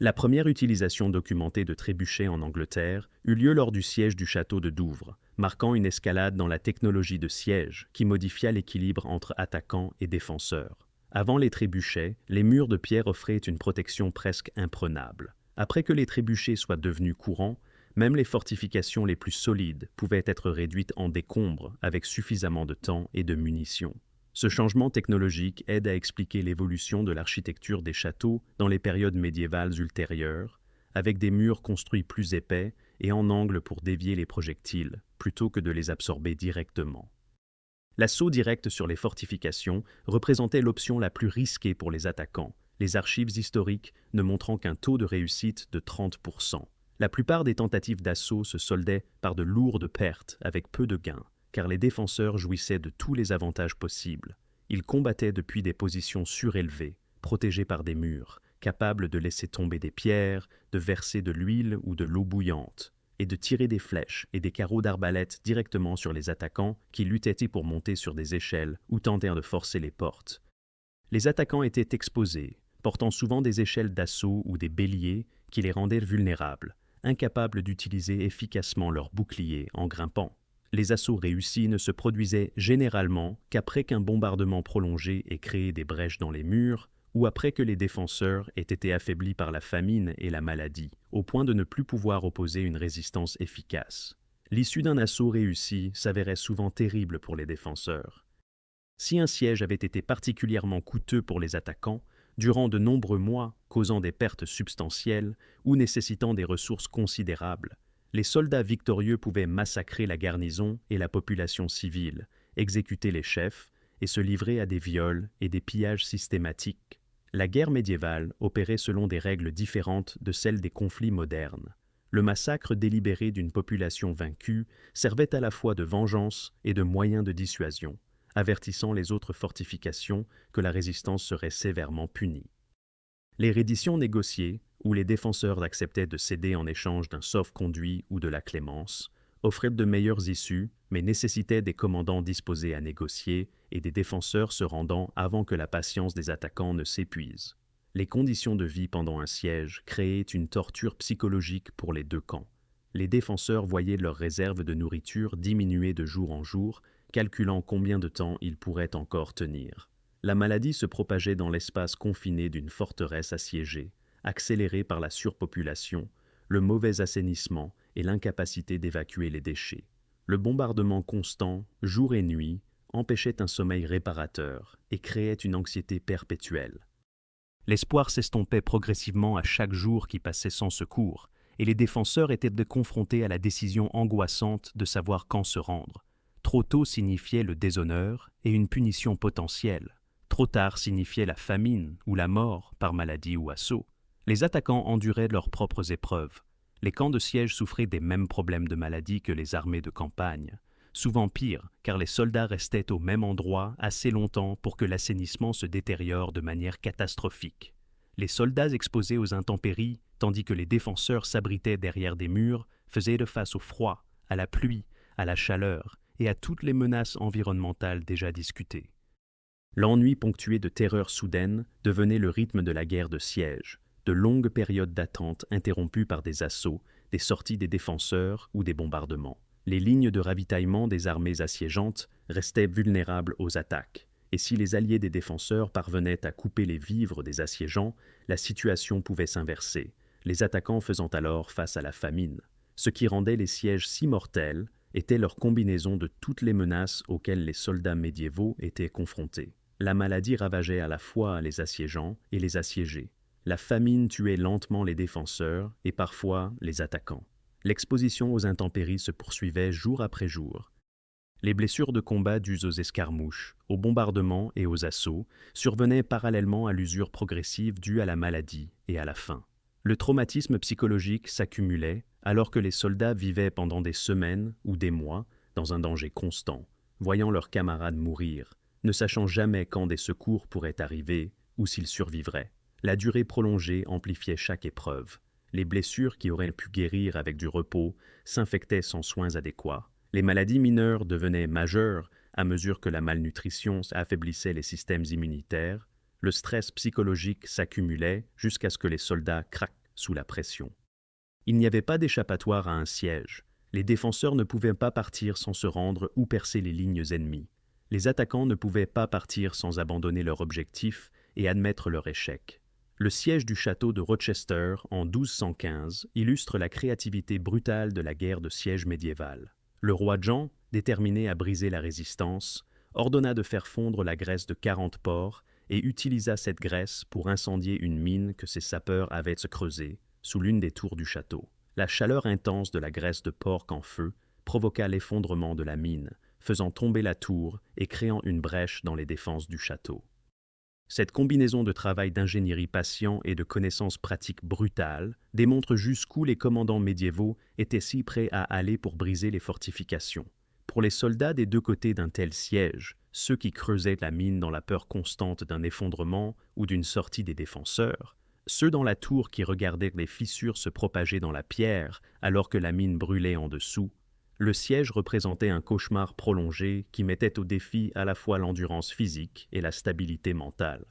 La première utilisation documentée de trébuchets en Angleterre eut lieu lors du siège du château de Douvres, marquant une escalade dans la technologie de siège qui modifia l'équilibre entre attaquants et défenseurs. Avant les trébuchets, les murs de pierre offraient une protection presque imprenable. Après que les trébuchets soient devenus courants, même les fortifications les plus solides pouvaient être réduites en décombres avec suffisamment de temps et de munitions. Ce changement technologique aide à expliquer l'évolution de l'architecture des châteaux dans les périodes médiévales ultérieures, avec des murs construits plus épais et en angle pour dévier les projectiles, plutôt que de les absorber directement. L'assaut direct sur les fortifications représentait l'option la plus risquée pour les attaquants, les archives historiques ne montrant qu'un taux de réussite de 30%. La plupart des tentatives d'assaut se soldaient par de lourdes pertes avec peu de gains, car les défenseurs jouissaient de tous les avantages possibles. Ils combattaient depuis des positions surélevées, protégés par des murs, capables de laisser tomber des pierres, de verser de l'huile ou de l'eau bouillante, et de tirer des flèches et des carreaux d'arbalète directement sur les attaquants qui luttaient pour monter sur des échelles ou tentèrent de forcer les portes. Les attaquants étaient exposés, portant souvent des échelles d'assaut ou des béliers qui les rendaient vulnérables, incapables d'utiliser efficacement leurs boucliers en grimpant. Les assauts réussis ne se produisaient généralement qu'après qu'un bombardement prolongé ait créé des brèches dans les murs ou après que les défenseurs aient été affaiblis par la famine et la maladie, au point de ne plus pouvoir opposer une résistance efficace. L'issue d'un assaut réussi s'avérait souvent terrible pour les défenseurs. Si un siège avait été particulièrement coûteux pour les attaquants, durant de nombreux mois, causant des pertes substantielles ou nécessitant des ressources considérables, les soldats victorieux pouvaient massacrer la garnison et la population civile, exécuter les chefs et se livrer à des viols et des pillages systématiques. La guerre médiévale opérait selon des règles différentes de celles des conflits modernes. Le massacre délibéré d'une population vaincue servait à la fois de vengeance et de moyen de dissuasion, avertissant les autres fortifications que la résistance serait sévèrement punie. Les redditions négociées, où les défenseurs acceptaient de céder en échange d'un sauf-conduit ou de la clémence, offraient de meilleures issues, mais nécessitaient des commandants disposés à négocier et des défenseurs se rendant avant que la patience des attaquants ne s'épuise. Les conditions de vie pendant un siège créaient une torture psychologique pour les deux camps. Les défenseurs voyaient leurs réserves de nourriture diminuer de jour en jour, calculant combien de temps ils pourraient encore tenir. La maladie se propageait dans l'espace confiné d'une forteresse assiégée, accélérée par la surpopulation, le mauvais assainissement et l'incapacité d'évacuer les déchets. Le bombardement constant, jour et nuit, empêchait un sommeil réparateur et créait une anxiété perpétuelle. L'espoir s'estompait progressivement à chaque jour qui passait sans secours, et les défenseurs étaient confrontés à la décision angoissante de savoir quand se rendre. Trop tôt signifiait le déshonneur et une punition potentielle. Trop tard signifiait la famine ou la mort par maladie ou assaut. Les attaquants enduraient leurs propres épreuves. Les camps de siège souffraient des mêmes problèmes de maladie que les armées de campagne. Souvent pire, car les soldats restaient au même endroit assez longtemps pour que l'assainissement se détériore de manière catastrophique. Les soldats exposés aux intempéries, tandis que les défenseurs s'abritaient derrière des murs, faisaient face au froid, à la pluie, à la chaleur et à toutes les menaces environnementales déjà discutées. L'ennui ponctué de terreurs soudaines devenait le rythme de la guerre de siège, de longues périodes d'attente interrompues par des assauts, des sorties des défenseurs ou des bombardements. Les lignes de ravitaillement des armées assiégeantes restaient vulnérables aux attaques, et si les alliés des défenseurs parvenaient à couper les vivres des assiégeants, la situation pouvait s'inverser, les attaquants faisant alors face à la famine. Ce qui rendait les sièges si mortels était leur combinaison de toutes les menaces auxquelles les soldats médiévaux étaient confrontés. La maladie ravageait à la fois les assiégeants et les assiégés. La famine tuait lentement les défenseurs et parfois les attaquants. L'exposition aux intempéries se poursuivait jour après jour. Les blessures de combat dues aux escarmouches, aux bombardements et aux assauts survenaient parallèlement à l'usure progressive due à la maladie et à la faim. Le traumatisme psychologique s'accumulait alors que les soldats vivaient pendant des semaines ou des mois dans un danger constant, voyant leurs camarades mourir, ne sachant jamais quand des secours pourraient arriver ou s'ils survivraient. La durée prolongée amplifiait chaque épreuve. Les blessures qui auraient pu guérir avec du repos s'infectaient sans soins adéquats. Les maladies mineures devenaient majeures à mesure que la malnutrition affaiblissait les systèmes immunitaires. Le stress psychologique s'accumulait jusqu'à ce que les soldats craquent sous la pression. Il n'y avait pas d'échappatoire à un siège. Les défenseurs ne pouvaient pas partir sans se rendre ou percer les lignes ennemies. Les attaquants ne pouvaient pas partir sans abandonner leur objectif et admettre leur échec. Le siège du château de Rochester en 1215 illustre la créativité brutale de la guerre de siège médiévale. Le roi Jean, déterminé à briser la résistance, ordonna de faire fondre la graisse de 40 porcs et utilisa cette graisse pour incendier une mine que ses sapeurs avaient creusée sous l'une des tours du château. La chaleur intense de la graisse de porc en feu provoqua l'effondrement de la mine, faisant tomber la tour et créant une brèche dans les défenses du château. Cette combinaison de travail d'ingénierie patient et de connaissances pratiques brutales démontre jusqu'où les commandants médiévaux étaient si prêts à aller pour briser les fortifications. Pour les soldats des deux côtés d'un tel siège, ceux qui creusaient la mine dans la peur constante d'un effondrement ou d'une sortie des défenseurs, ceux dans la tour qui regardaient les fissures se propager dans la pierre alors que la mine brûlait en dessous, le siège représentait un cauchemar prolongé qui mettait au défi à la fois l'endurance physique et la stabilité mentale.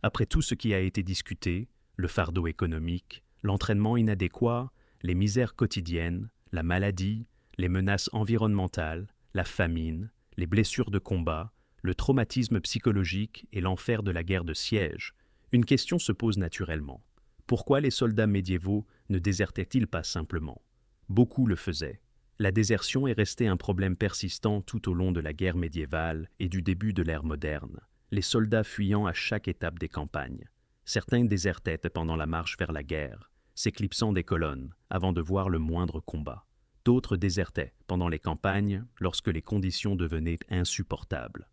Après tout ce qui a été discuté, le fardeau économique, l'entraînement inadéquat, les misères quotidiennes, la maladie, les menaces environnementales, la famine, les blessures de combat, le traumatisme psychologique et l'enfer de la guerre de siège, une question se pose naturellement. Pourquoi les soldats médiévaux ne désertaient-ils pas simplement ? Beaucoup le faisaient. La désertion est restée un problème persistant tout au long de la guerre médiévale et du début de l'ère moderne, les soldats fuyant à chaque étape des campagnes. Certains désertaient pendant la marche vers la guerre, s'éclipsant des colonnes avant de voir le moindre combat. D'autres désertaient pendant les campagnes lorsque les conditions devenaient insupportables.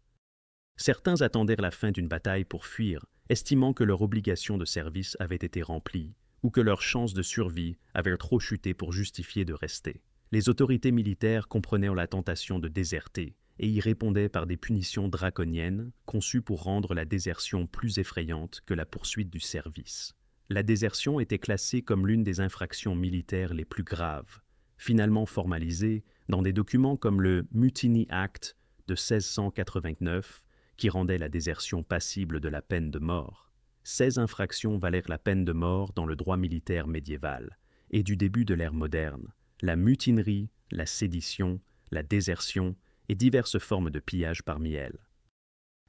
Certains attendirent la fin d'une bataille pour fuir, estimant que leur obligation de service avait été remplie ou que leurs chances de survie avaient trop chuté pour justifier de rester. Les autorités militaires comprenaient la tentation de déserter et y répondaient par des punitions draconiennes conçues pour rendre la désertion plus effrayante que la poursuite du service. La désertion était classée comme l'une des infractions militaires les plus graves, finalement formalisée dans des documents comme le Mutiny Act de 1689, qui rendait la désertion passible de la peine de mort. 16 infractions valèrent la peine de mort dans le droit militaire médiéval, et du début de l'ère moderne, la mutinerie, la sédition, la désertion et diverses formes de pillage parmi elles.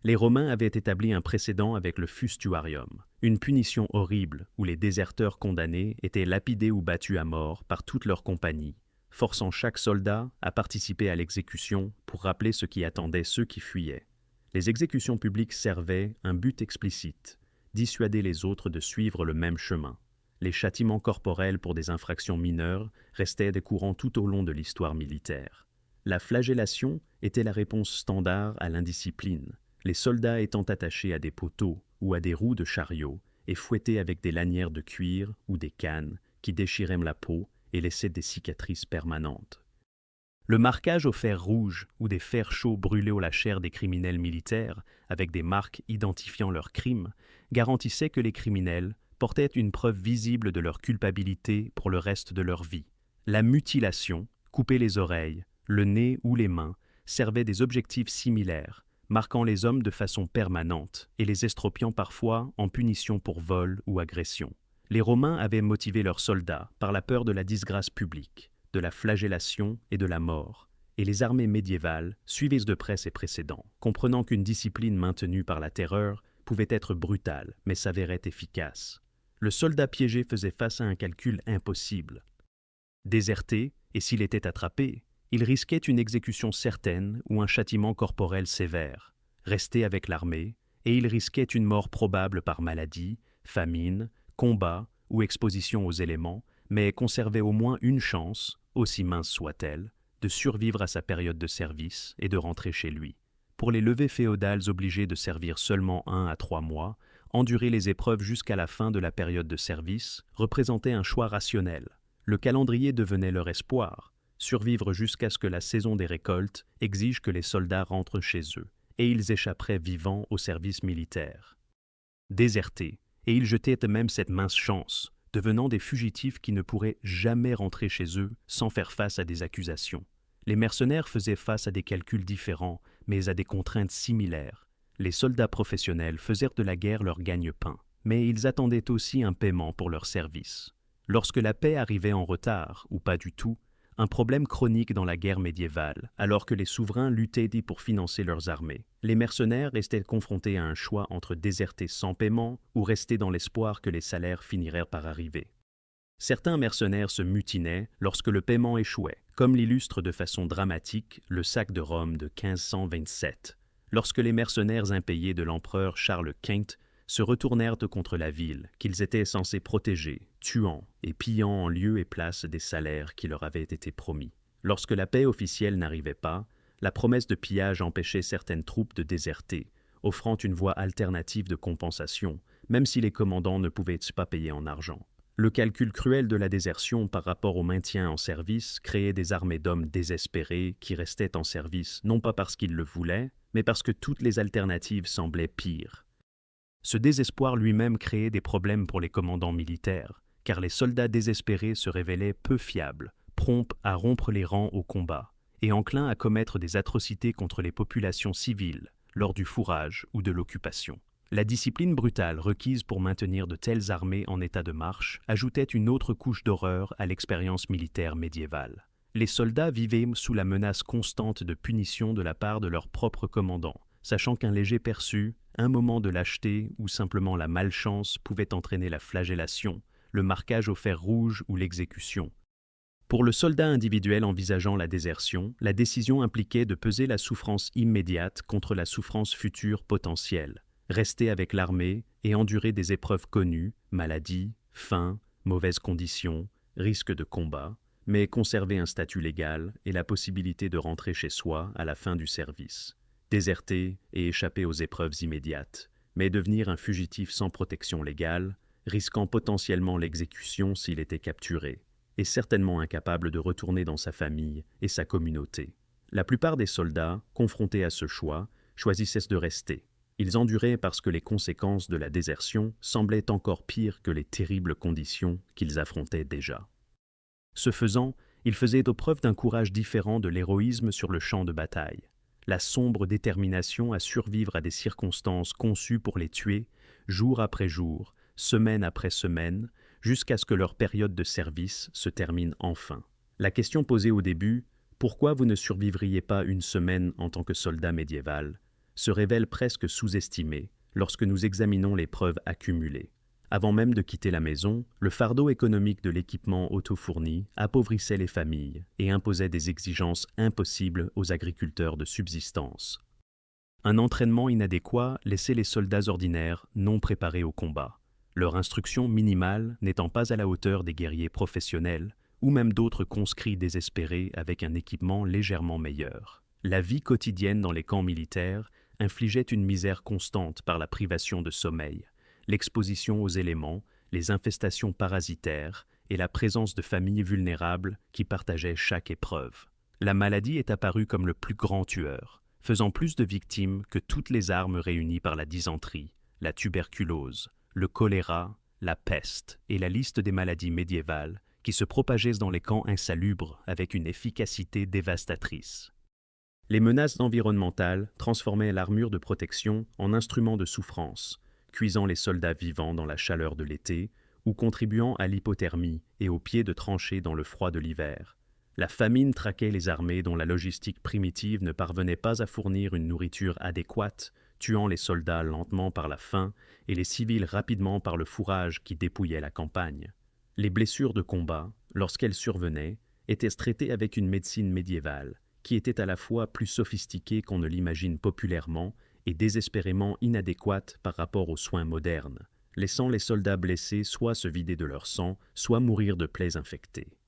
Les Romains avaient établi un précédent avec le fustuarium, une punition horrible où les déserteurs condamnés étaient lapidés ou battus à mort par toute leur compagnie, forçant chaque soldat à participer à l'exécution pour rappeler ce qui attendait ceux qui fuyaient. Les exécutions publiques servaient un but explicite, dissuader les autres de suivre le même chemin. Les châtiments corporels pour des infractions mineures restaient des courants tout au long de l'histoire militaire. La flagellation était la réponse standard à l'indiscipline, les soldats étant attachés à des poteaux ou à des roues de chariot et fouettés avec des lanières de cuir ou des cannes qui déchiraient la peau et laissaient des cicatrices permanentes. Le marquage au fer rouge ou des fers chauds brûlés à la chair des criminels militaires, avec des marques identifiant leurs crimes, garantissait que les criminels portaient une preuve visible de leur culpabilité pour le reste de leur vie. La mutilation, couper les oreilles, le nez ou les mains, servait des objectifs similaires, marquant les hommes de façon permanente et les estropiant parfois en punition pour vol ou agression. Les Romains avaient motivé leurs soldats par la peur de la disgrâce publique, de la flagellation et de la mort, et les armées médiévales suivaient de près ces précédents, comprenant qu'une discipline maintenue par la terreur pouvait être brutale, mais s'avérait efficace. Le soldat piégé faisait face à un calcul impossible. Déserté, et s'il était attrapé, il risquait une exécution certaine ou un châtiment corporel sévère. Resté avec l'armée, et il risquait une mort probable par maladie, famine, combat ou exposition aux éléments, mais conservait au moins une chance, aussi mince soit-elle, de survivre à sa période de service et de rentrer chez lui. Pour les levées féodales obligées de servir seulement 1 à 3 mois, endurer les épreuves jusqu'à la fin de la période de service représentait un choix rationnel. Le calendrier devenait leur espoir, survivre jusqu'à ce que la saison des récoltes exige que les soldats rentrent chez eux, et ils échapperaient vivants au service militaire. Désertés, et ils jetaient eux-mêmes cette mince chance, devenant des fugitifs qui ne pourraient jamais rentrer chez eux sans faire face à des accusations. Les mercenaires faisaient face à des calculs différents, mais à des contraintes similaires. Les soldats professionnels faisaient de la guerre leur gagne-pain, mais ils attendaient aussi un paiement pour leur service. Lorsque la paix arrivait en retard, ou pas du tout, un problème chronique dans la guerre médiévale, alors que les souverains luttaient pour financer leurs armées. Les mercenaires restaient confrontés à un choix entre déserter sans paiement ou rester dans l'espoir que les salaires finiraient par arriver. Certains mercenaires se mutinaient lorsque le paiement échouait, comme l'illustre de façon dramatique le sac de Rome de 1527, lorsque les mercenaires impayés de l'empereur Charles Quint se retournèrent contre la ville qu'ils étaient censés protéger, tuant et pillant en lieu et place des salaires qui leur avaient été promis. Lorsque la paix officielle n'arrivait pas, la promesse de pillage empêchait certaines troupes de déserter, offrant une voie alternative de compensation, même si les commandants ne pouvaient pas payer en argent. Le calcul cruel de la désertion par rapport au maintien en service créait des armées d'hommes désespérés qui restaient en service non pas parce qu'ils le voulaient, mais parce que toutes les alternatives semblaient pires. Ce désespoir lui-même créait des problèmes pour les commandants militaires, car les soldats désespérés se révélaient peu fiables, prompts à rompre les rangs au combat, et enclins à commettre des atrocités contre les populations civiles lors du fourrage ou de l'occupation. La discipline brutale requise pour maintenir de telles armées en état de marche ajoutait une autre couche d'horreur à l'expérience militaire médiévale. Les soldats vivaient sous la menace constante de punition de la part de leurs propres commandants, sachant qu'un léger perçu, un moment de lâcheté ou simplement la malchance pouvait entraîner la flagellation, le marquage au fer rouge ou l'exécution. Pour le soldat individuel envisageant la désertion, la décision impliquait de peser la souffrance immédiate contre la souffrance future potentielle, rester avec l'armée et endurer des épreuves connues, maladies, faim, mauvaises conditions, risques de combat, mais conserver un statut légal et la possibilité de rentrer chez soi à la fin du service, déserter et échapper aux épreuves immédiates, mais devenir un fugitif sans protection légale, risquant potentiellement l'exécution s'il était capturé, et certainement incapable de retourner dans sa famille et sa communauté. La plupart des soldats, confrontés à ce choix, choisissaient de rester. Ils enduraient parce que les conséquences de la désertion semblaient encore pires que les terribles conditions qu'ils affrontaient déjà. Ce faisant, ils faisaient preuve d'un courage différent de l'héroïsme sur le champ de bataille. La sombre détermination à survivre à des circonstances conçues pour les tuer, jour après jour, semaine après semaine, jusqu'à ce que leur période de service se termine enfin. La question posée au début, pourquoi vous ne survivriez pas une semaine en tant que soldat médiéval, se révèle presque sous-estimée lorsque nous examinons les preuves accumulées. Avant même de quitter la maison, le fardeau économique de l'équipement auto-fourni appauvrissait les familles et imposait des exigences impossibles aux agriculteurs de subsistance. Un entraînement inadéquat laissait les soldats ordinaires non préparés au combat, leur instruction minimale n'étant pas à la hauteur des guerriers professionnels ou même d'autres conscrits désespérés avec un équipement légèrement meilleur. La vie quotidienne dans les camps militaires infligeait une misère constante par la privation de sommeil, l'exposition aux éléments, les infestations parasitaires et la présence de familles vulnérables qui partageaient chaque épreuve. La maladie est apparue comme le plus grand tueur, faisant plus de victimes que toutes les armes réunies par la dysenterie, la tuberculose, le choléra, la peste et la liste des maladies médiévales qui se propageaient dans les camps insalubres avec une efficacité dévastatrice. Les menaces environnementales transformaient l'armure de protection en instrument de souffrance, cuisant les soldats vivants dans la chaleur de l'été ou contribuant à l'hypothermie et aux pieds de tranchées dans le froid de l'hiver. La famine traquait les armées dont la logistique primitive ne parvenait pas à fournir une nourriture adéquate, tuant les soldats lentement par la faim et les civils rapidement par le fourrage qui dépouillait la campagne. Les blessures de combat, lorsqu'elles survenaient, étaient traitées avec une médecine médiévale, qui était à la fois plus sophistiquée qu'on ne l'imagine populairement et désespérément inadéquate par rapport aux soins modernes, laissant les soldats blessés soit se vider de leur sang, soit mourir de plaies infectées.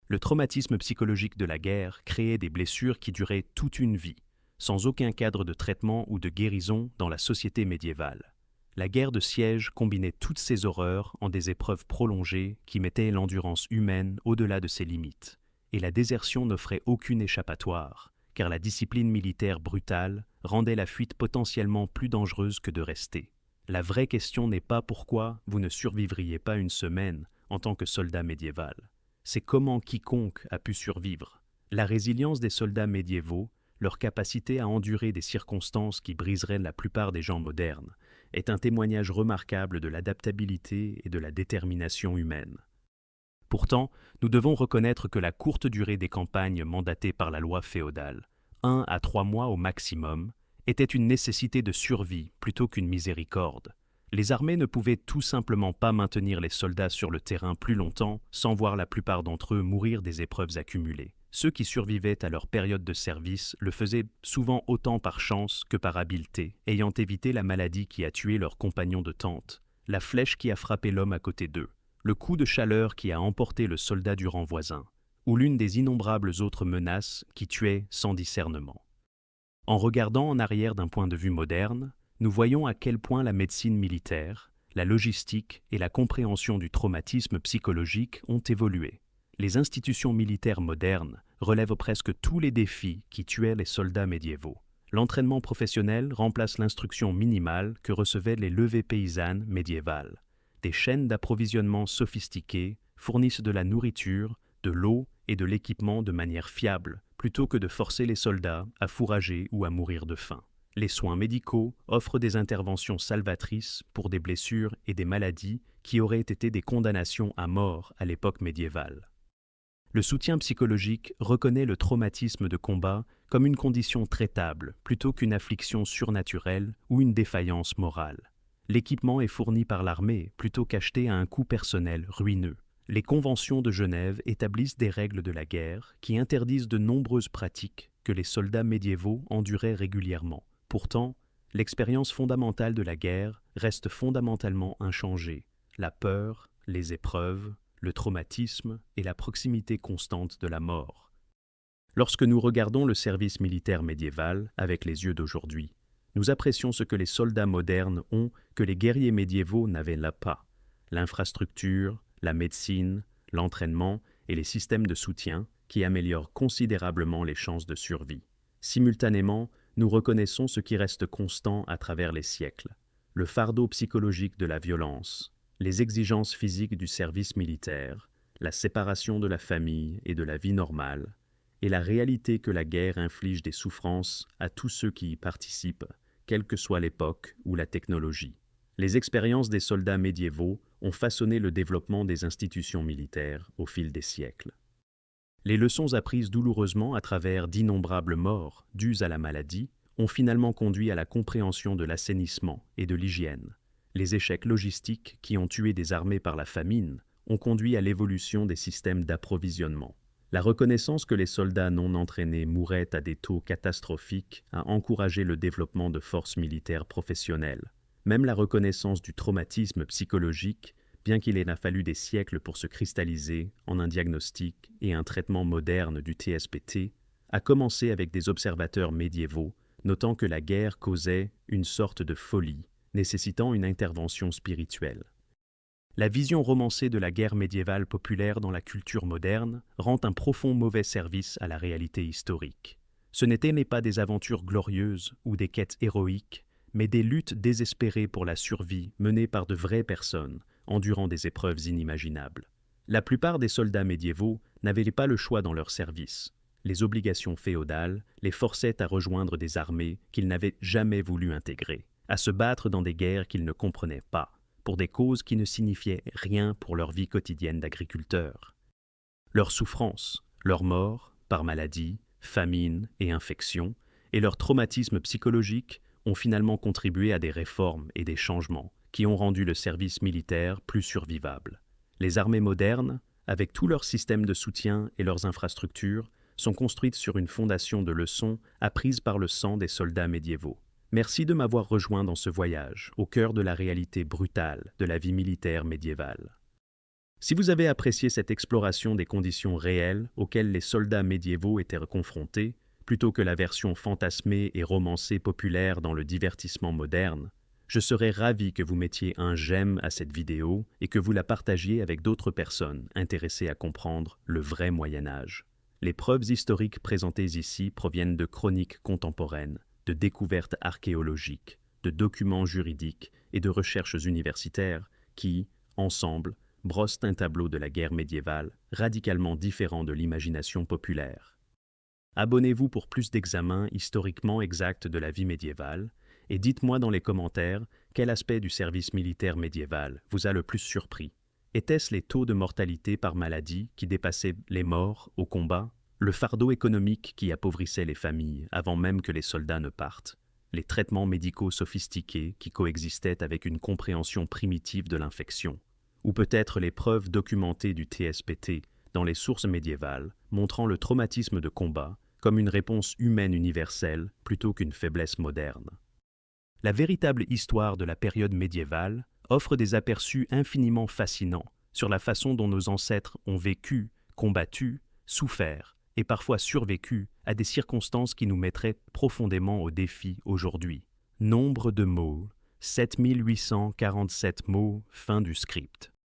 Le traumatisme psychologique de la guerre créait des blessures qui duraient toute une vie, sans aucun cadre de traitement ou de guérison dans la société médiévale. La guerre de siège combinait toutes ces horreurs en des épreuves prolongées qui mettaient l'endurance humaine au-delà de ses limites, et la désertion n'offrait aucune échappatoire, car la discipline militaire brutale rendait la fuite potentiellement plus dangereuse que de rester. La vraie question n'est pas pourquoi vous ne survivriez pas une semaine en tant que soldat médiéval. C'est comment quiconque a pu survivre. La résilience des soldats médiévaux, leur capacité à endurer des circonstances qui briseraient la plupart des gens modernes, est un témoignage remarquable de l'adaptabilité et de la détermination humaine. Pourtant, nous devons reconnaître que la courte durée des campagnes mandatées par la loi féodale, 1 à 3 mois au maximum, était une nécessité de survie plutôt qu'une miséricorde. Les armées ne pouvaient tout simplement pas maintenir les soldats sur le terrain plus longtemps sans voir la plupart d'entre eux mourir des épreuves accumulées. Ceux qui survivaient à leur période de service le faisaient souvent autant par chance que par habileté, ayant évité la maladie qui a tué leurs compagnons de tente, la flèche qui a frappé l'homme à côté d'eux, le coup de chaleur qui a emporté le soldat du rang voisin, ou l'une des innombrables autres menaces qui tuaient sans discernement. En regardant en arrière d'un point de vue moderne, nous voyons à quel point la médecine militaire, la logistique et la compréhension du traumatisme psychologique ont évolué. Les institutions militaires modernes relèvent presque tous les défis qui tuaient les soldats médiévaux. L'entraînement professionnel remplace l'instruction minimale que recevaient les levées paysannes médiévales. Des chaînes d'approvisionnement sophistiquées fournissent de la nourriture, de l'eau et de l'équipement de manière fiable, plutôt que de forcer les soldats à fourrager ou à mourir de faim. Les soins médicaux offrent des interventions salvatrices pour des blessures et des maladies qui auraient été des condamnations à mort à l'époque médiévale. Le soutien psychologique reconnaît le traumatisme de combat comme une condition traitable plutôt qu'une affliction surnaturelle ou une défaillance morale. L'équipement est fourni par l'armée plutôt qu'acheté à un coût personnel ruineux. Les conventions de Genève établissent des règles de la guerre qui interdisent de nombreuses pratiques que les soldats médiévaux enduraient régulièrement. Pourtant, l'expérience fondamentale de la guerre reste fondamentalement inchangée. La peur, les épreuves, le traumatisme et la proximité constante de la mort. Lorsque nous regardons le service militaire médiéval avec les yeux d'aujourd'hui, nous apprécions ce que les soldats modernes ont que les guerriers médiévaux n'avaient là pas. L'infrastructure, la médecine, l'entraînement et les systèmes de soutien qui améliorent considérablement les chances de survie. Simultanément, nous reconnaissons ce qui reste constant à travers les siècles, le fardeau psychologique de la violence, les exigences physiques du service militaire, la séparation de la famille et de la vie normale, et la réalité que la guerre inflige des souffrances à tous ceux qui y participent, quelle que soit l'époque ou la technologie. Les expériences des soldats médiévaux ont façonné le développement des institutions militaires au fil des siècles. Les leçons apprises douloureusement à travers d'innombrables morts dues à la maladie ont finalement conduit à la compréhension de l'assainissement et de l'hygiène. Les échecs logistiques qui ont tué des armées par la famine ont conduit à l'évolution des systèmes d'approvisionnement. La reconnaissance que les soldats non entraînés mouraient à des taux catastrophiques a encouragé le développement de forces militaires professionnelles. Même la reconnaissance du traumatisme psychologique, bien qu'il ait fallu des siècles pour se cristalliser en un diagnostic et un traitement moderne du TSPT, a commencé avec des observateurs médiévaux, notant que la guerre causait une sorte de folie, nécessitant une intervention spirituelle. La vision romancée de la guerre médiévale populaire dans la culture moderne rend un profond mauvais service à la réalité historique. Ce n'étaient pas des aventures glorieuses ou des quêtes héroïques, mais des luttes désespérées pour la survie menées par de vraies personnes, endurant des épreuves inimaginables. La plupart des soldats médiévaux n'avaient pas le choix dans leur service. Les obligations féodales les forçaient à rejoindre des armées qu'ils n'avaient jamais voulu intégrer, à se battre dans des guerres qu'ils ne comprenaient pas, pour des causes qui ne signifiaient rien pour leur vie quotidienne d'agriculteurs. Leur souffrance, leur mort, par maladie, famine et infection, et leur traumatisme psychologique ont finalement contribué à des réformes et des changements qui ont rendu le service militaire plus survivable. Les armées modernes, avec tous leurs systèmes de soutien et leurs infrastructures, sont construites sur une fondation de leçons apprises par le sang des soldats médiévaux. Merci de m'avoir rejoint dans ce voyage, au cœur de la réalité brutale de la vie militaire médiévale. Si vous avez apprécié cette exploration des conditions réelles auxquelles les soldats médiévaux étaient confrontés, plutôt que la version fantasmée et romancée populaire dans le divertissement moderne, je serais ravi que vous mettiez un j'aime à cette vidéo et que vous la partagiez avec d'autres personnes intéressées à comprendre le vrai Moyen-Âge. Les preuves historiques présentées ici proviennent de chroniques contemporaines, de découvertes archéologiques, de documents juridiques et de recherches universitaires qui, ensemble, brossent un tableau de la guerre médiévale radicalement différent de l'imagination populaire. Abonnez-vous pour plus d'examens historiquement exacts de la vie médiévale et dites-moi dans les commentaires quel aspect du service militaire médiéval vous a le plus surpris. Étaient-ce les taux de mortalité par maladie qui dépassaient les morts au combat, le fardeau économique qui appauvrissait les familles avant même que les soldats ne partent, les traitements médicaux sophistiqués qui coexistaient avec une compréhension primitive de l'infection, ou peut-être les preuves documentées du TSPT dans les sources médiévales montrant le traumatisme de combat comme une réponse humaine universelle plutôt qu'une faiblesse moderne. La véritable histoire de la période médiévale offre des aperçus infiniment fascinants sur la façon dont nos ancêtres ont vécu, combattu, souffert et parfois survécu à des circonstances qui nous mettraient profondément au défi aujourd'hui. Nombre de mots, 7847 mots, fin du script.